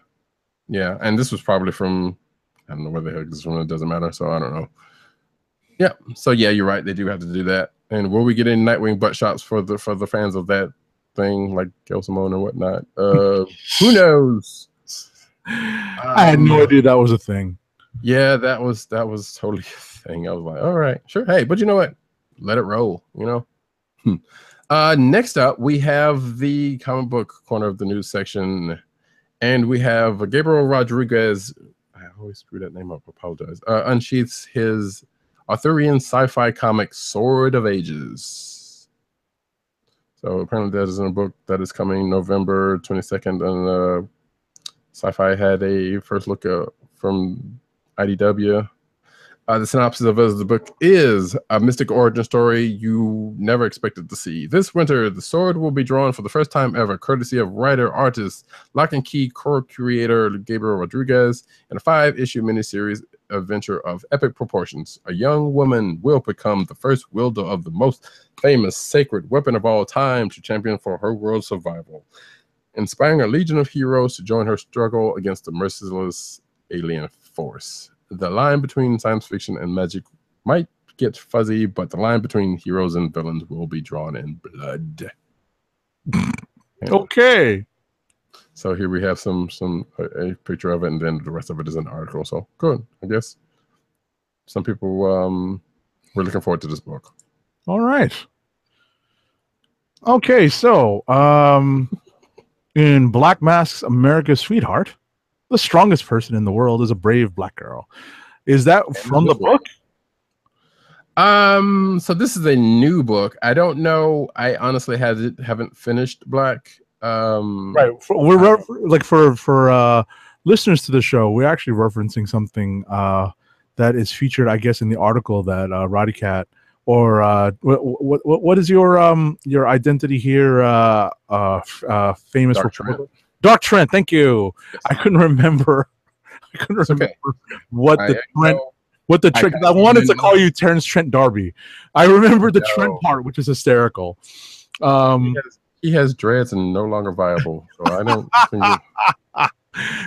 yeah. And this was probably from. I don't know where the heck this is from. It doesn't matter. So I don't know. Yeah. So yeah, you're right. They do have to do that. And will we get any Nightwing butt shots for the fans of that thing, like Gail Simone and whatnot? Who knows? I had no idea that was a thing. Yeah, that was totally a thing. I was like, all right, sure. Hey, but you know what? Let it roll. Next up, we have the comic book corner of the news section, and we have Gabriel Rodriguez. I always screw that name up. Apologize. Unsheaths his Arthurian sci-fi comic Sword of Ages. So apparently that is in a book that is coming November 22nd, and Sci-Fi had a first look from IDW. The synopsis of the book is a mystic origin story you never expected to see. This winter, the sword will be drawn for the first time ever, courtesy of writer-artist, Lock and Key co-creator Gabriel Rodriguez, in a 5-issue miniseries adventure of epic proportions. A young woman will become the first wielder of the most famous sacred weapon of all time to champion for her world's survival, inspiring a legion of heroes to join her struggle against the merciless alien force. The line between science fiction and magic might get fuzzy, but the line between heroes and villains will be drawn in blood. Okay. So here we have a picture of it, and then the rest of it is an article. So good, I guess. Some people were looking forward to this book. All right. Okay, so in Black Mask's America's Sweetheart, the strongest person in the world is a brave black girl. Is that from the book? So this is a new book. I don't know. I honestly haven't finished Black. Right. For listeners to the show, we're actually referencing something that is featured, I guess, in the article that Roddy Cat or what is your identity here? Famous Dark Trent. Dark Trent, thank you. Yes. I couldn't remember what the Trent. I wanted to call you Terrence Trent D'Arby. I remember the Trent part, which is hysterical. He has dreads and no longer viable. So I don't think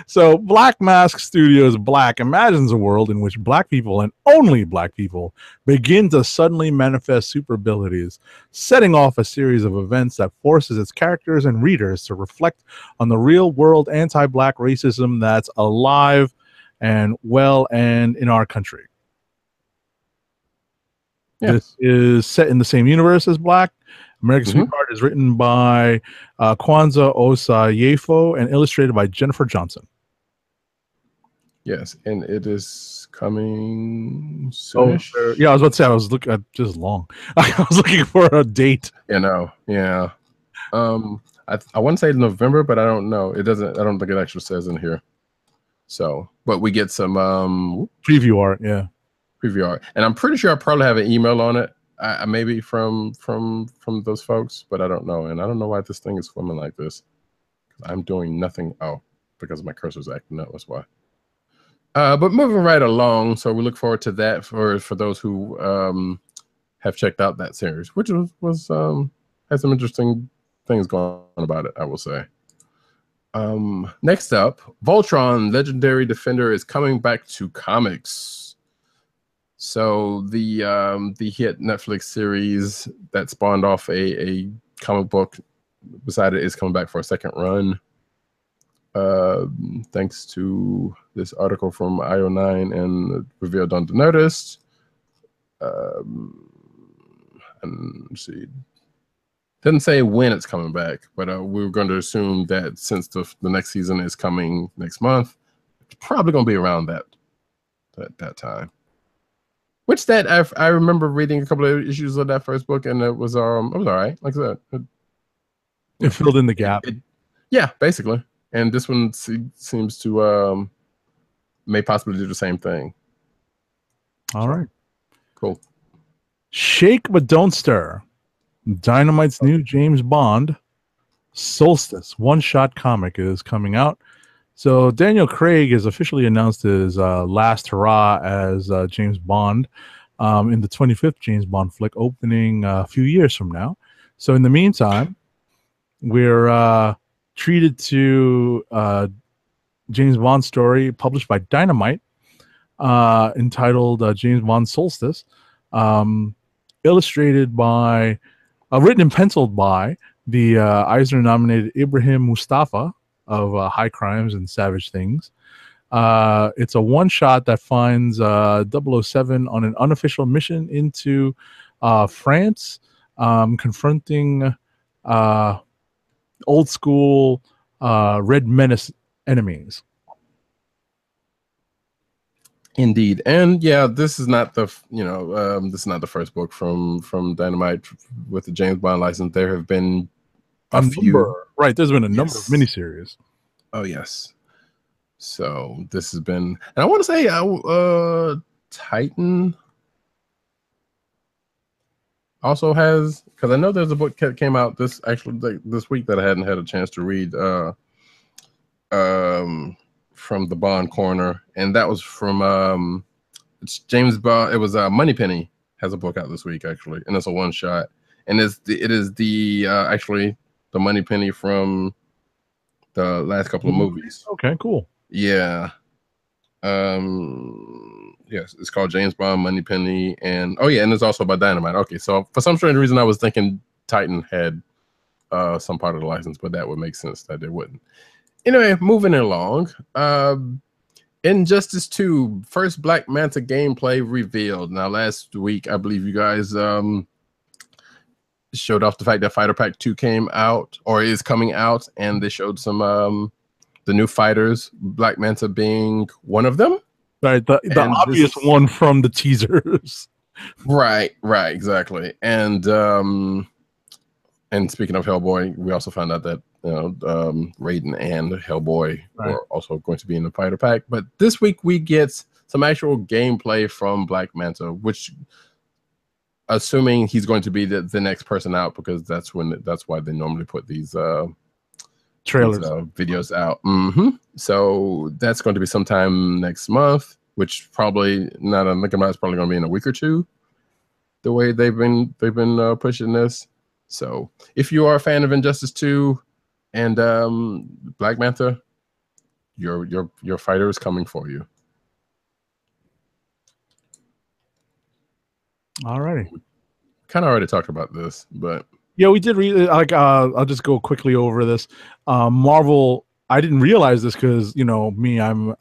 So Black Mask Studios Black imagines a world in which black people and only black people begin to suddenly manifest super abilities, setting off a series of events that forces its characters and readers to reflect on the real world anti-black racism that's alive and well and in our country. Yeah. This is set in the same universe as Black. American Sweetheart is written by Kwanzaa Osayefo and illustrated by Jennifer Johnson. Yes, and it is coming soon. Yeah, I was about to say I was looking at just long. I was looking for a date. Yeah. I want to say November, but I don't know. It doesn't. I don't think it actually says in here. So, but we get some preview art. Yeah, preview art, and I'm pretty sure I probably have an email on it. Maybe from those folks, but I don't know, and I don't know why this thing is swimming like this. I'm doing nothing. Oh, because my cursor's acting up. That's why. But moving right along, so we look forward to that for those who have checked out that series, which was had some interesting things going on about it, I will say. Next up, Voltron, Legendary Defender, is coming back to comics. So the hit Netflix series that spawned off a comic book beside it is coming back for a second run. Thanks to this article from IO9 and revealed on the Nerdist. And let's see. Doesn't say when it's coming back, but we were going to assume that since the next season is coming next month, It's probably gonna be around that time. Which that I remember reading a couple of issues of that first book, and it was all right. Like I said, it filled in the gap. Yeah, basically. And this one seems to may possibly do the same thing. All right, cool. Shake but don't stir. Dynamite's new James Bond Solstice one-shot comic is coming out. So Daniel Craig has officially announced his last hurrah as James Bond in the 25th James Bond flick, opening a few years from now. So in the meantime, we're treated to James Bond story published by Dynamite entitled James Bond Solstice, illustrated by, written and penciled by the Eisner-nominated Ibrahim Mustafa of High Crimes and Savage Things. It's a one-shot that finds 007 on an unofficial mission into France, confronting old school Red Menace enemies. Indeed, and yeah, this is not the this is not the first book from Dynamite with the James Bond license. There have been a few. Right, there's been a number of miniseries. Oh yes. So this has been, and I want to say, Titan also has, because I know there's a book that came out this week that I hadn't had a chance to read. From the Bond Corner, and that was from it's James Bond. It was Moneypenny has a book out this week actually, and it's a one shot, and it is the actually the Moneypenny from the last couple of movies. Okay, cool. Yeah. Yes, it's called James Bond Moneypenny, and and it's also by Dynamite. Okay, so for some strange reason I was thinking Titan had some part of the license, but that would make sense that they wouldn't. Anyway, moving along. Injustice 2, first Black Manta gameplay revealed. Now, last week, I believe you guys showed off the fact that Fighter Pack 2 came out, or is coming out, and they showed some the new fighters, Black Manta being one of them. Right, the obvious one from the teasers. Right, exactly. And speaking of Hellboy, we also found out that Raiden and Hellboy were also going to be in the Fighter Pack. But this week we get some actual gameplay from Black Manta, which, assuming he's going to be the next person out, because that's why they normally put these trailers, videos out. So that's going to be sometime next month, which probably, not I'm thinking about, it's probably going to be in a week or two. The way they've been pushing this. So if you are a fan of Injustice 2 and Black Manta, your fighter is coming for you. All righty. Kind of already talked about this, but yeah, we did read. I'll just go quickly over this. Marvel. I didn't realize this because me, I'm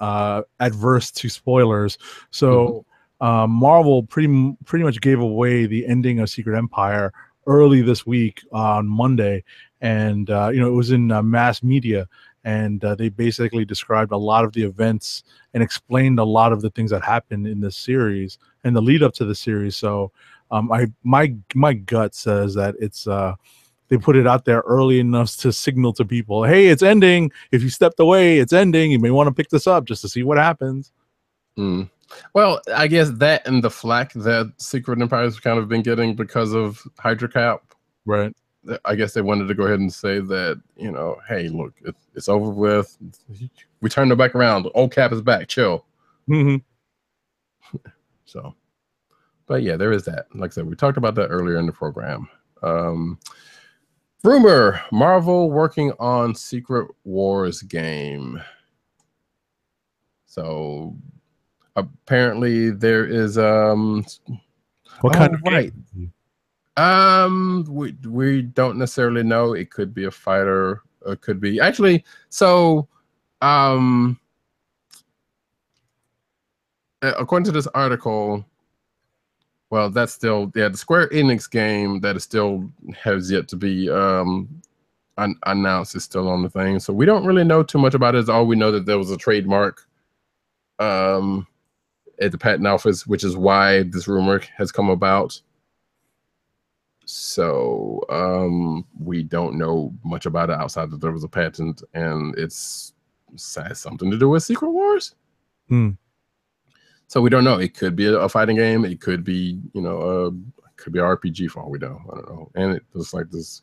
adverse to spoilers. So Marvel pretty much gave away the ending of Secret Empire early this week on Monday, and it was in mass media, and they basically described a lot of the events and explained a lot of the things that happened in this series and the lead up to the series. So my gut says that it's they put it out there early enough to signal to people, hey, it's ending. If you stepped away, it's ending. You may want to pick this up just to see what happens. Well, I guess that and the flack that Secret Empire has kind of been getting because of Hydra Cap. Right. I guess they wanted to go ahead and say that, hey, look, it's over with. We turned it back around. Old Cap is back. Chill. So, but yeah, there is that. Like I said, we talked about that earlier in the program. Rumor, Marvel working on Secret Wars game. So apparently there is what kind of game? We don't necessarily know. It could be a fighter, it could be actually, so according to this article, well, that's still, the Square Enix game that is still has yet to be announced is still on the thing. So we don't really know too much about it. All we know that there was a trademark at the patent office, which is why this rumor has come about. So we don't know much about it outside that there was a patent, and has something to do with Secret Wars. So we don't know. It could be a fighting game. It could be, it could be an RPG for all we know. I don't know. And it looks like this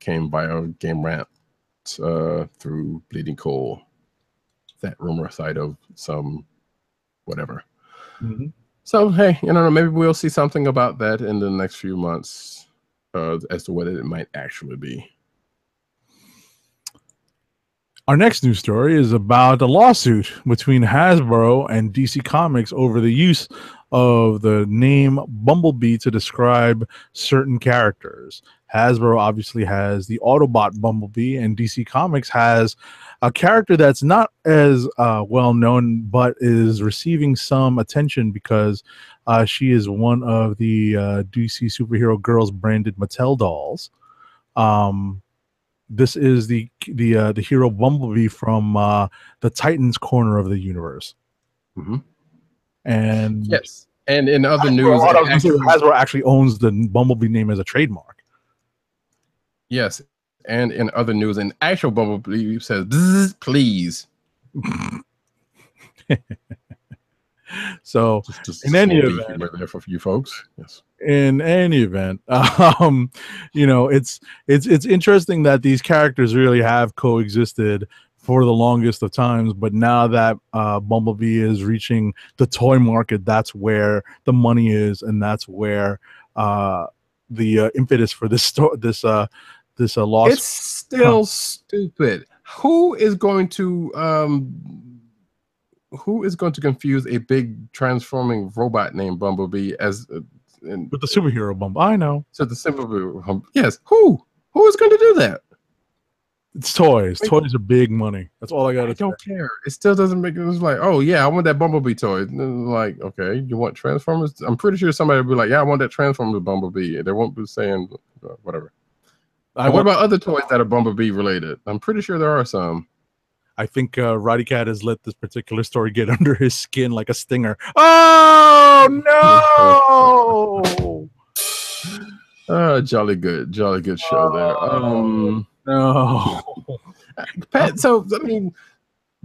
came via Game Rant through Bleeding Cool, that rumor site of some whatever. So hey, maybe we'll see something about that in the next few months as to what it might actually be. Our next news story is about a lawsuit between Hasbro and DC Comics over the use of the name Bumblebee to describe certain characters. Hasbro obviously has the Autobot Bumblebee, and DC Comics has a character that's not as well known, but is receiving some attention because she is one of the DC superhero girls branded Mattel dolls. This is the hero Bumblebee from the Titans corner of the universe. And yes, and in other news, Hasbro actually owns the Bumblebee name as a trademark. Yes, and in other news, an actual Bumblebee says, "Bzz, please." So, just in any event, humor there for you folks. Yes. In any event, it's interesting that these characters really have coexisted for the longest of times, but now that Bumblebee is reaching the toy market, that's where the money is, and that's where the impetus for this lawsuit. It's still stupid. Who is going to confuse a big transforming robot named Bumblebee as with the superhero Bumblebee? I know. So the superhero, yes. Who is going to do that? It's toys. Toys are big money. That's all I got to say. I don't care. It still doesn't make it. It's like, oh yeah, I want that Bumblebee toy. Like, okay, you want Transformers? I'm pretty sure somebody will be like, yeah, I want that Transformers Bumblebee. They won't be saying whatever. What about other toys that are Bumblebee related? I'm pretty sure there are some. I think Roddy Cat has let this particular story get under his skin like a stinger. Oh no! Jolly good show there. No. Pat, so I mean,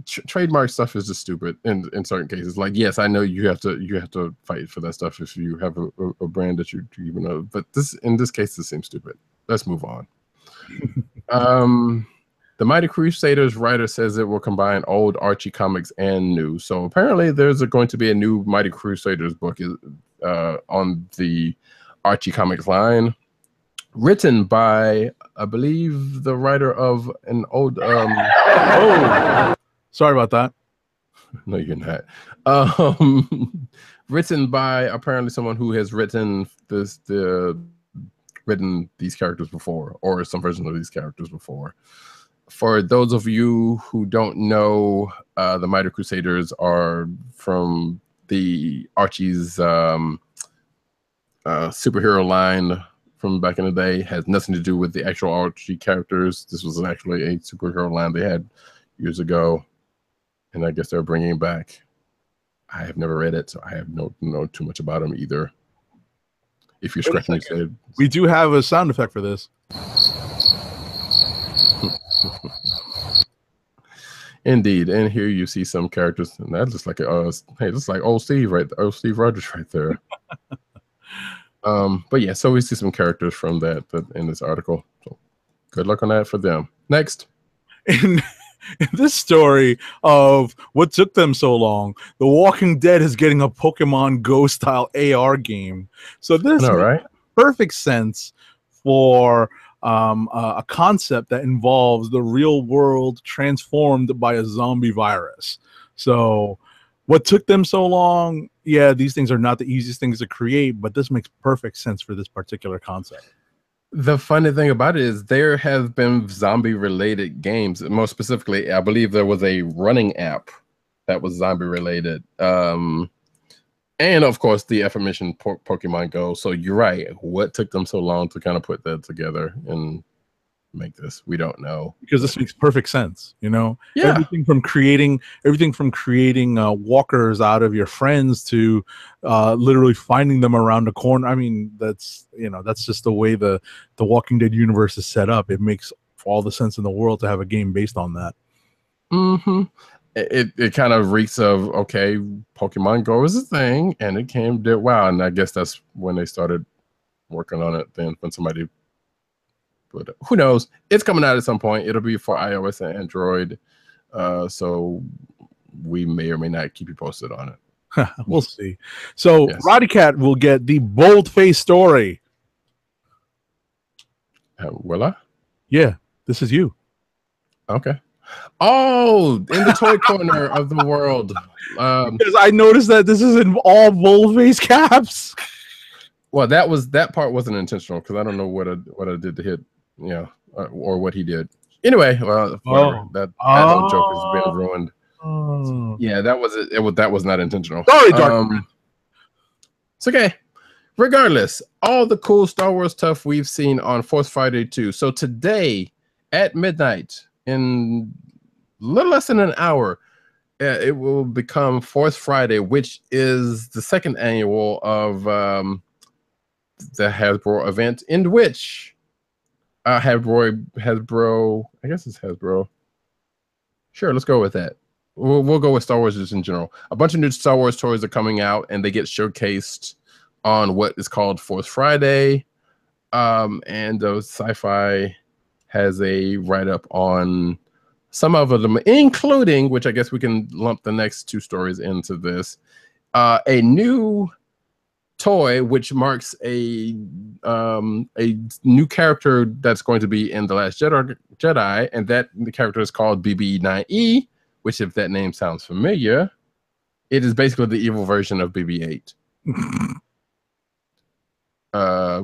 trademark stuff is just stupid in certain cases. Like, yes, I know you have to fight for that stuff if you have a brand that you even know. But in this case, this seems stupid. Let's move on. The Mighty Crusaders writer says it will combine old Archie comics and new. So apparently there's going to be a new Mighty Crusaders book on the Archie comics line, written by, I believe, the writer of an old... sorry about that. No, you're not. Written by apparently someone who has written written these characters before, or some version of these characters before. For those of you who don't know, the Mighty Crusaders are from the Archie's superhero line from back in the day. Has nothing to do with the actual Archie characters. This was actually a superhero line they had years ago, and I guess they're bringing it back. I have never read it, so I have no too much about them either. If you're scratching your head, we do have a sound effect for this. Indeed, and here you see some characters, and that looks like looks like old Steve Steve Rogers right there. But yeah, so we see some characters from that in this article. So good luck on that for them. Next, in this story of what took them so long, The Walking Dead is getting a Pokemon Go style AR game. So this makes perfect sense for a concept that involves the real world transformed by a zombie virus. So what took them so long? Yeah, these things are not the easiest things to create, but this makes perfect sense for this particular concept. The funny thing about it is there have been zombie related games. More specifically, I believe there was a running app that was zombie related. And of course, the aforementioned Pokemon Go. So you're right. What took them so long to kind of put that together? And make this. We don't know, because this makes perfect sense. You know, Yeah. everything from creating walkers out of your friends to literally finding them around the corner. I mean, that's just the way the Walking Dead universe is set up. It makes all the sense in the world to have a game based on that. Mm-hmm. It kind of reeks of, okay, Pokemon Go is a thing, and it did wow, and I guess that's when they started working on it. Then when somebody, but who knows? It's coming out at some point. It'll be for iOS and Android, so we may or may not keep you posted on it. We'll see. So Yes. Roddy Cat will get the bold-faced story. Will I? Yeah, this is you. Okay. Oh, in the toy corner of the world. Because I noticed that this is in all bold-faced caps. Well, that part wasn't intentional because I don't know what I did to hit, or what he did. Anyway, well, whatever. That whole joke has been ruined. Oh. Yeah, that was it. That was not intentional. Sorry, Dark. It's okay. Regardless, all the cool Star Wars stuff we've seen on Fourth Friday 2. So today at midnight, in a little less than an hour, it will become Fourth Friday, which is the second annual of the Hasbro event, in which Hasbro, I guess it's Hasbro. Sure, let's go with that. We'll go with Star Wars just in general. A bunch of new Star Wars toys are coming out, and they get showcased on what is called Fourth Friday. And Sci-Fi has a write-up on some of them, including, which I guess we can lump the next two stories into this, a new toy which marks a new character that's going to be in The Last Jedi, and that the character is called BB-9E, which, if that name sounds familiar, it is basically the evil version of BB-8.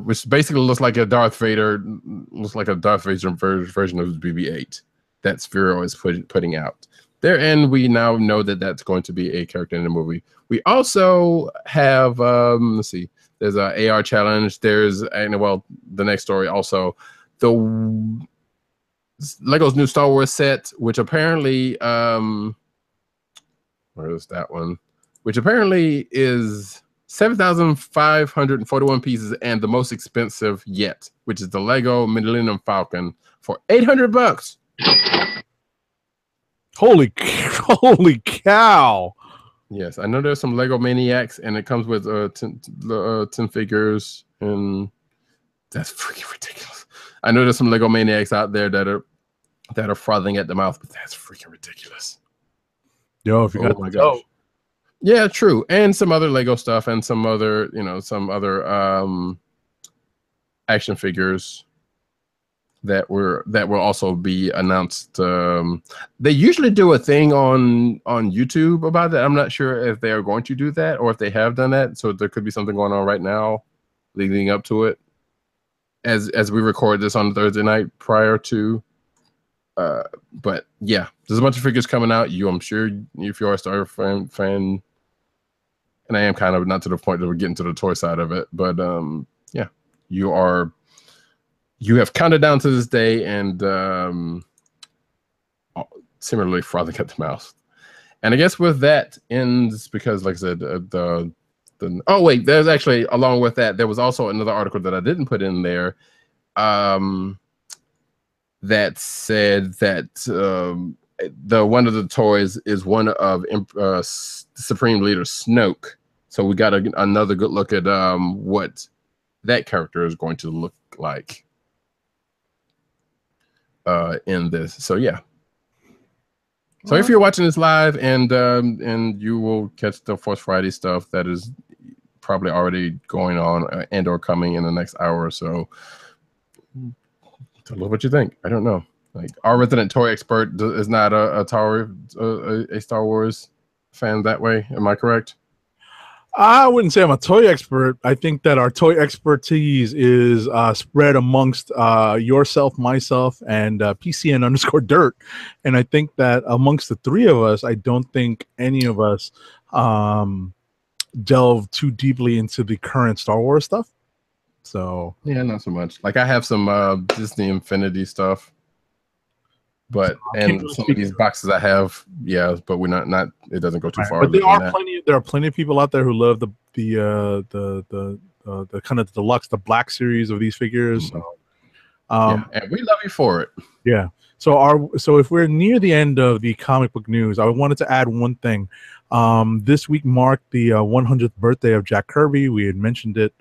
Which basically looks like a Darth Vader version of BB-8 that Sphero is putting out. Therein, we now know that that's going to be a character in the movie. We also have, let's see, there's an AR challenge. There's, the next story also, the Lego's new Star Wars set, which apparently, where is that one? Which apparently is 7,541 pieces and the most expensive yet, which is the Lego Millennium Falcon for $800. Holy cow! Yes, I know there's some Lego Maniacs, and it comes with 10 figures, and that's freaking ridiculous. I know there's some Lego Maniacs out there that are frothing at the mouth, but that's freaking ridiculous. Yo, if you got my gosh. Yeah, true. And some other Lego stuff and some other, action figures that will also be announced. They usually do a thing on YouTube about that. I'm not sure if they are going to do that or if they have done that. So there could be something going on right now leading up to it. As we record this on Thursday night prior to. But yeah, there's a bunch of figures coming out. I'm sure if you're a Star fan, and I am kind of not to the point that we're getting to the toy side of it, but yeah, you have counted down to this day and similarly frothing at the mouth. And I guess with that ends, because like I said, oh wait, there's actually, along with that, there was also another article that I didn't put in there that said that one of the toys is one of Supreme Leader Snoke. So we got another good look at what that character is going to look like in this. So yeah. So if you're watching this live and you will catch the Fourth Friday stuff that is probably already going on and or coming in the next hour or so, tell us what you think. I don't know. Like, our resident toy expert is not a Star Wars fan that way. Am I correct? I wouldn't say I'm a toy expert. I think that our toy expertise is spread amongst yourself, myself, and PCN_dirt. And I think that amongst the three of us, I don't think any of us delve too deeply into the current Star Wars stuff. So yeah, not so much. Like I have some Disney Infinity stuff, but and some of these boxes I have, yeah, but we're not. It doesn't go too far. But there are plenty of people out there who love the kind of deluxe, the black series of these figures. Mm-hmm. So, yeah, and we love you for it. Yeah. So if we're near the end of the comic book news, I wanted to add one thing. This week marked the 100th birthday of Jack Kirby. We had mentioned it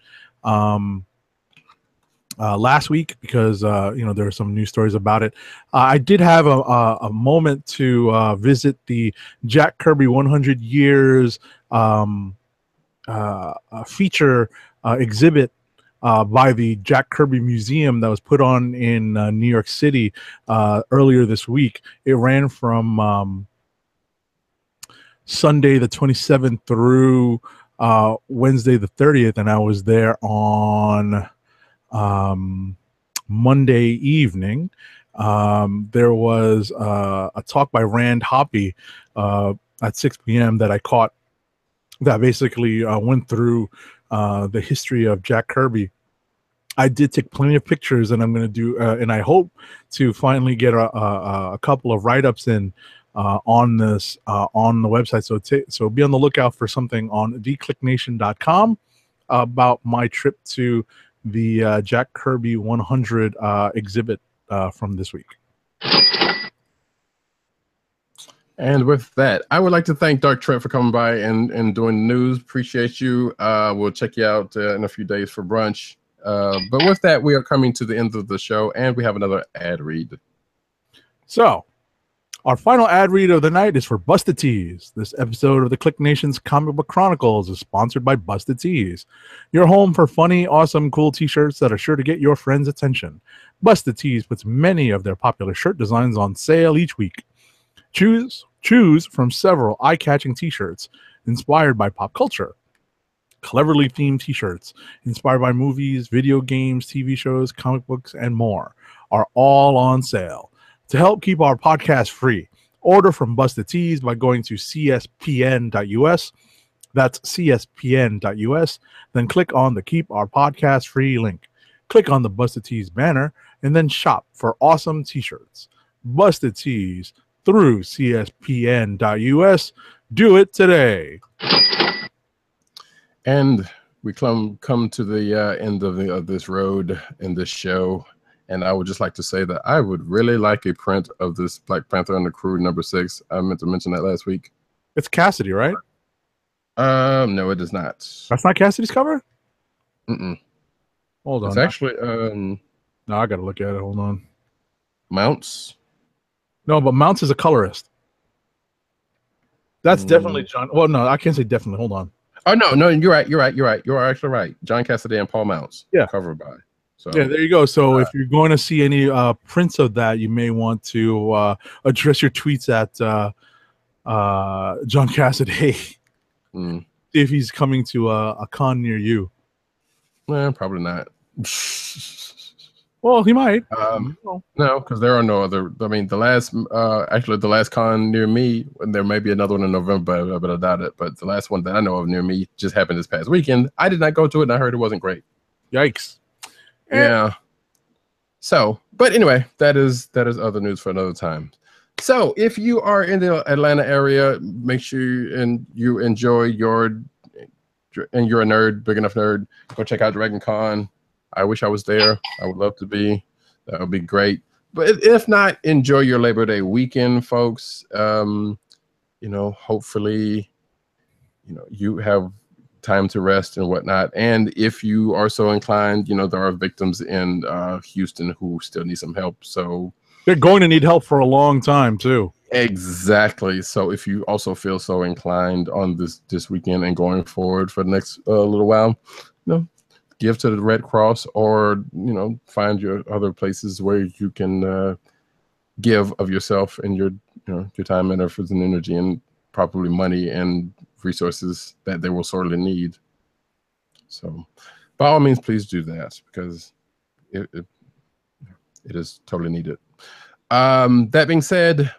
last week because there were some news stories about it. I did have a moment to visit the Jack Kirby 100 years feature exhibit by the Jack Kirby Museum that was put on in New York City earlier this week. It ran from Sunday the 27th through Wednesday the 30th, and I was there on Monday evening. There was a talk by Rand Hoppy at 6 p.m. that I caught that basically went through the history of Jack Kirby. I did take plenty of pictures, and I'm going to do, and I hope to finally get a couple of write-ups in on this on the website. So be on the lookout for something on theclicknation.com about my trip to the Jack Kirby 100 exhibit from this week. And with that, I would like to thank Dark Trent for coming by and doing the news. Appreciate you. We'll check you out in a few days for brunch. But with that, we are coming to the end of the show, and we have another ad read. So, our final ad read of the night is for Busted Tees. This episode of the Click Nation's Comic Book Chronicles is sponsored by Busted Tees, your home for funny, awesome, cool t-shirts that are sure to get your friends' attention. Busted Tees puts many of their popular shirt designs on sale each week. Choose from several eye-catching t-shirts inspired by pop culture. Cleverly themed t-shirts inspired by movies, video games, TV shows, comic books, and more are all on sale. To help keep our podcast free, order from Busted Tees by going to cspn.us. That's cspn.us. Then click on the Keep Our Podcast Free link. Click on the Busted Tees banner and then shop for awesome t-shirts. Busted Tees through cspn.us. Do it today. And we come to the end of this road in this show. And I would just like to say that I would really like a print of this Black Panther and the Crew #6. I meant to mention that last week. It's Cassidy, right? No, it is not. That's not Cassidy's cover? Mm-mm. Hold on. It's actually no, I gotta look at it. Hold on. Mounts. No, but Mounts is a colorist. That's definitely John. Well, no, I can't say definitely. Hold on. Oh no, you're right. You are actually right. John Cassidy and Paul Mounts. Yeah. Covered by. So yeah, there you go. So if you're going to see any prints of that, you may want to address your tweets at John Cassidy. See if he's coming to a con near you. Probably not. Well, he might. No, because there are no other. I mean, the last con near me, and there may be another one in November, but I doubt it. But the last one that I know of near me just happened this past weekend. I did not go to it, and I heard it wasn't great. Yikes. Yeah. So, but anyway, that is other news for another time. So, if you are in the Atlanta area, make sure you enjoy and you're a nerd, big enough nerd, go check out Dragon Con. I wish I was there. I would love to be. That would be great. But if not, enjoy your Labor Day weekend, folks. Hopefully, you have time to rest and whatnot. And if you are so inclined, there are victims in Houston who still need some help. So they're going to need help for a long time too. Exactly. So if you also feel so inclined on this weekend and going forward for the next little while, give to the Red Cross or find your other places where you can give of yourself and your time and efforts and energy and probably money and resources that they will sorely need. So by all means, please do that because it is totally needed. That being said,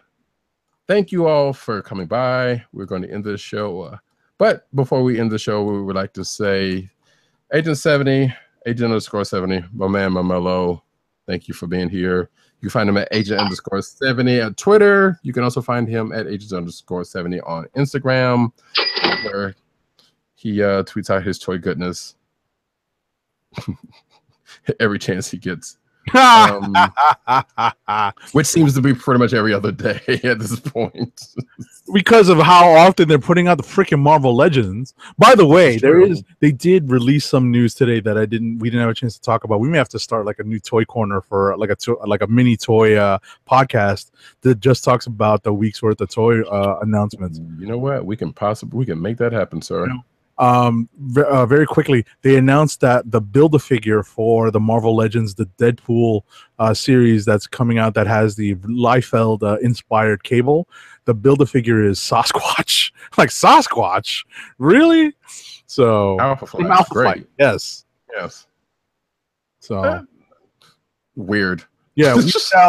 thank you all for coming by. We're going to end this show. But before we end the show, we would like to say Agent 70 Agent_70. My man, my mellow. Thank you for being here. You can find him at Agent_70 at Twitter. You can also find him at Agent_70 on Instagram, where he tweets out his toy goodness every chance he gets. Which seems to be pretty much every other day at this point. Because of how often they're putting out the freaking Marvel Legends. By the way, they did release some news today that we didn't have a chance to talk about. We may have to start like a new toy corner for like a mini toy podcast that just talks about the week's worth of toy announcements. You know what? We can make that happen, sir. Very quickly, they announced that the Build-A-Figure for the Marvel Legends, the Deadpool series that's coming out that has the Liefeld inspired Cable, the Build-A-Figure is Sasquatch. Like Sasquatch? Really? So Alpha Flight. From Alpha Great. Flight. Yes. So weird. Yeah,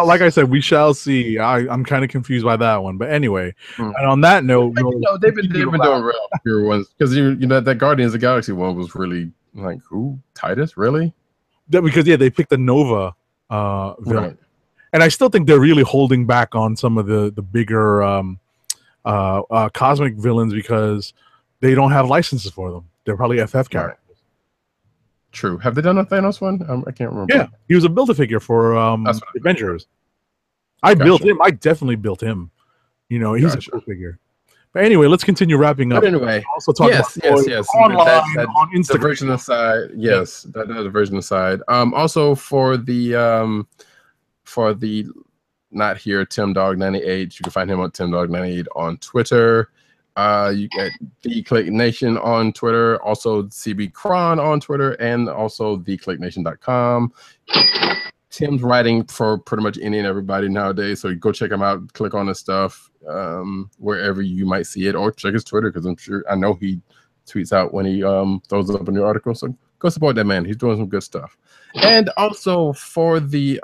like I said, we shall see. I'm kind of confused by that one, but anyway. And on that note, they've been doing real pure ones because you know that Guardians of the Galaxy one was really like, who? Titus, really? Because they picked the Nova villain, right. And I still think they're really holding back on some of the bigger cosmic villains because they don't have licenses for them. They're probably FF characters. Right. True. Have they done a Thanos one? I can't remember. Yeah, he was a Build-A-Figure for Avengers. I built him. I definitely built him. You know, he's a cool figure. But anyway, let's continue wrapping up. But anyway, also talk yes. online on Instagram. The version aside, yes, that is the version aside. Also for the not here TimDog98, you can find him on TimDog98 on Twitter. You get the KLIQ Nation on Twitter, also CB Cron on Twitter, and also thekliqnation.com. Tim's writing for pretty much any and everybody nowadays, so go check him out, click on his stuff wherever you might see it, or check his Twitter because I know he tweets out when he throws up a new article. So go support that man. He's doing some good stuff. And also for the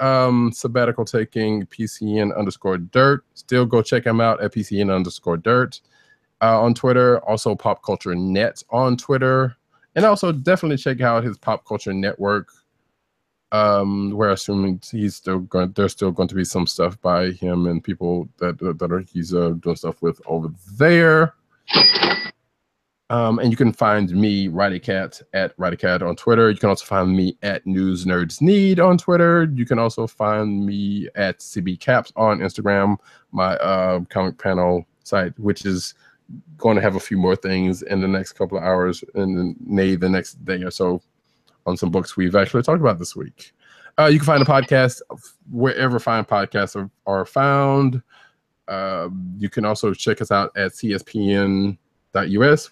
sabbatical taking PCN_dirt, still go check him out at PCN_dirt. On Twitter, also Pop Culture Net on Twitter, and also definitely check out his Pop Culture Network. We're assuming there's still going to be some stuff by him and people that he's doing stuff with over there. And you can find me, RowdyCat, at RowdyCat on Twitter. You can also find me at News Nerds Need on Twitter. You can also find me at CBCaps on Instagram, my comic panel site, which is going to have a few more things in the next couple of hours and then maybe the next day or so on some books we've actually talked about this week. You can find the podcast wherever fine podcasts are found. You can also check us out at cspn.us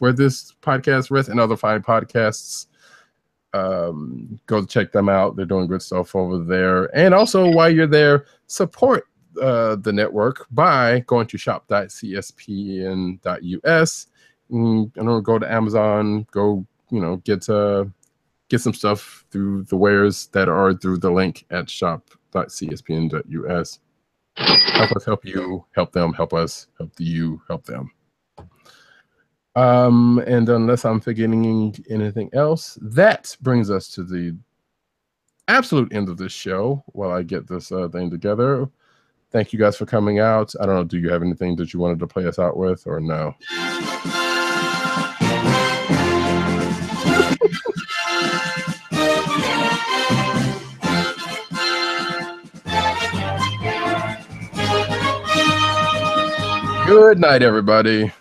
where this podcast rests and other fine podcasts. Go check them out. They're doing good stuff over there. And also while you're there, support the network by going to shop.cspn.us. Go to Amazon, go get some stuff through the wares that are through the link at shop.cspn.us. Help us help you, help them, help us, help you, help them. And unless I'm forgetting anything else, that brings us to the absolute end of this show while I get this thing together. Thank you guys for coming out. I don't know, do you have anything that you wanted to play us out with or no? Good night, everybody.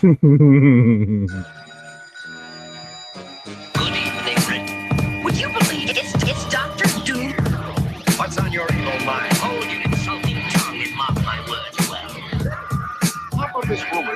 Good evening, Rick. Would you believe it's Dr. Doom? What's on your evil mind? Hold your insulting tongue and mock my words well. Top of this room.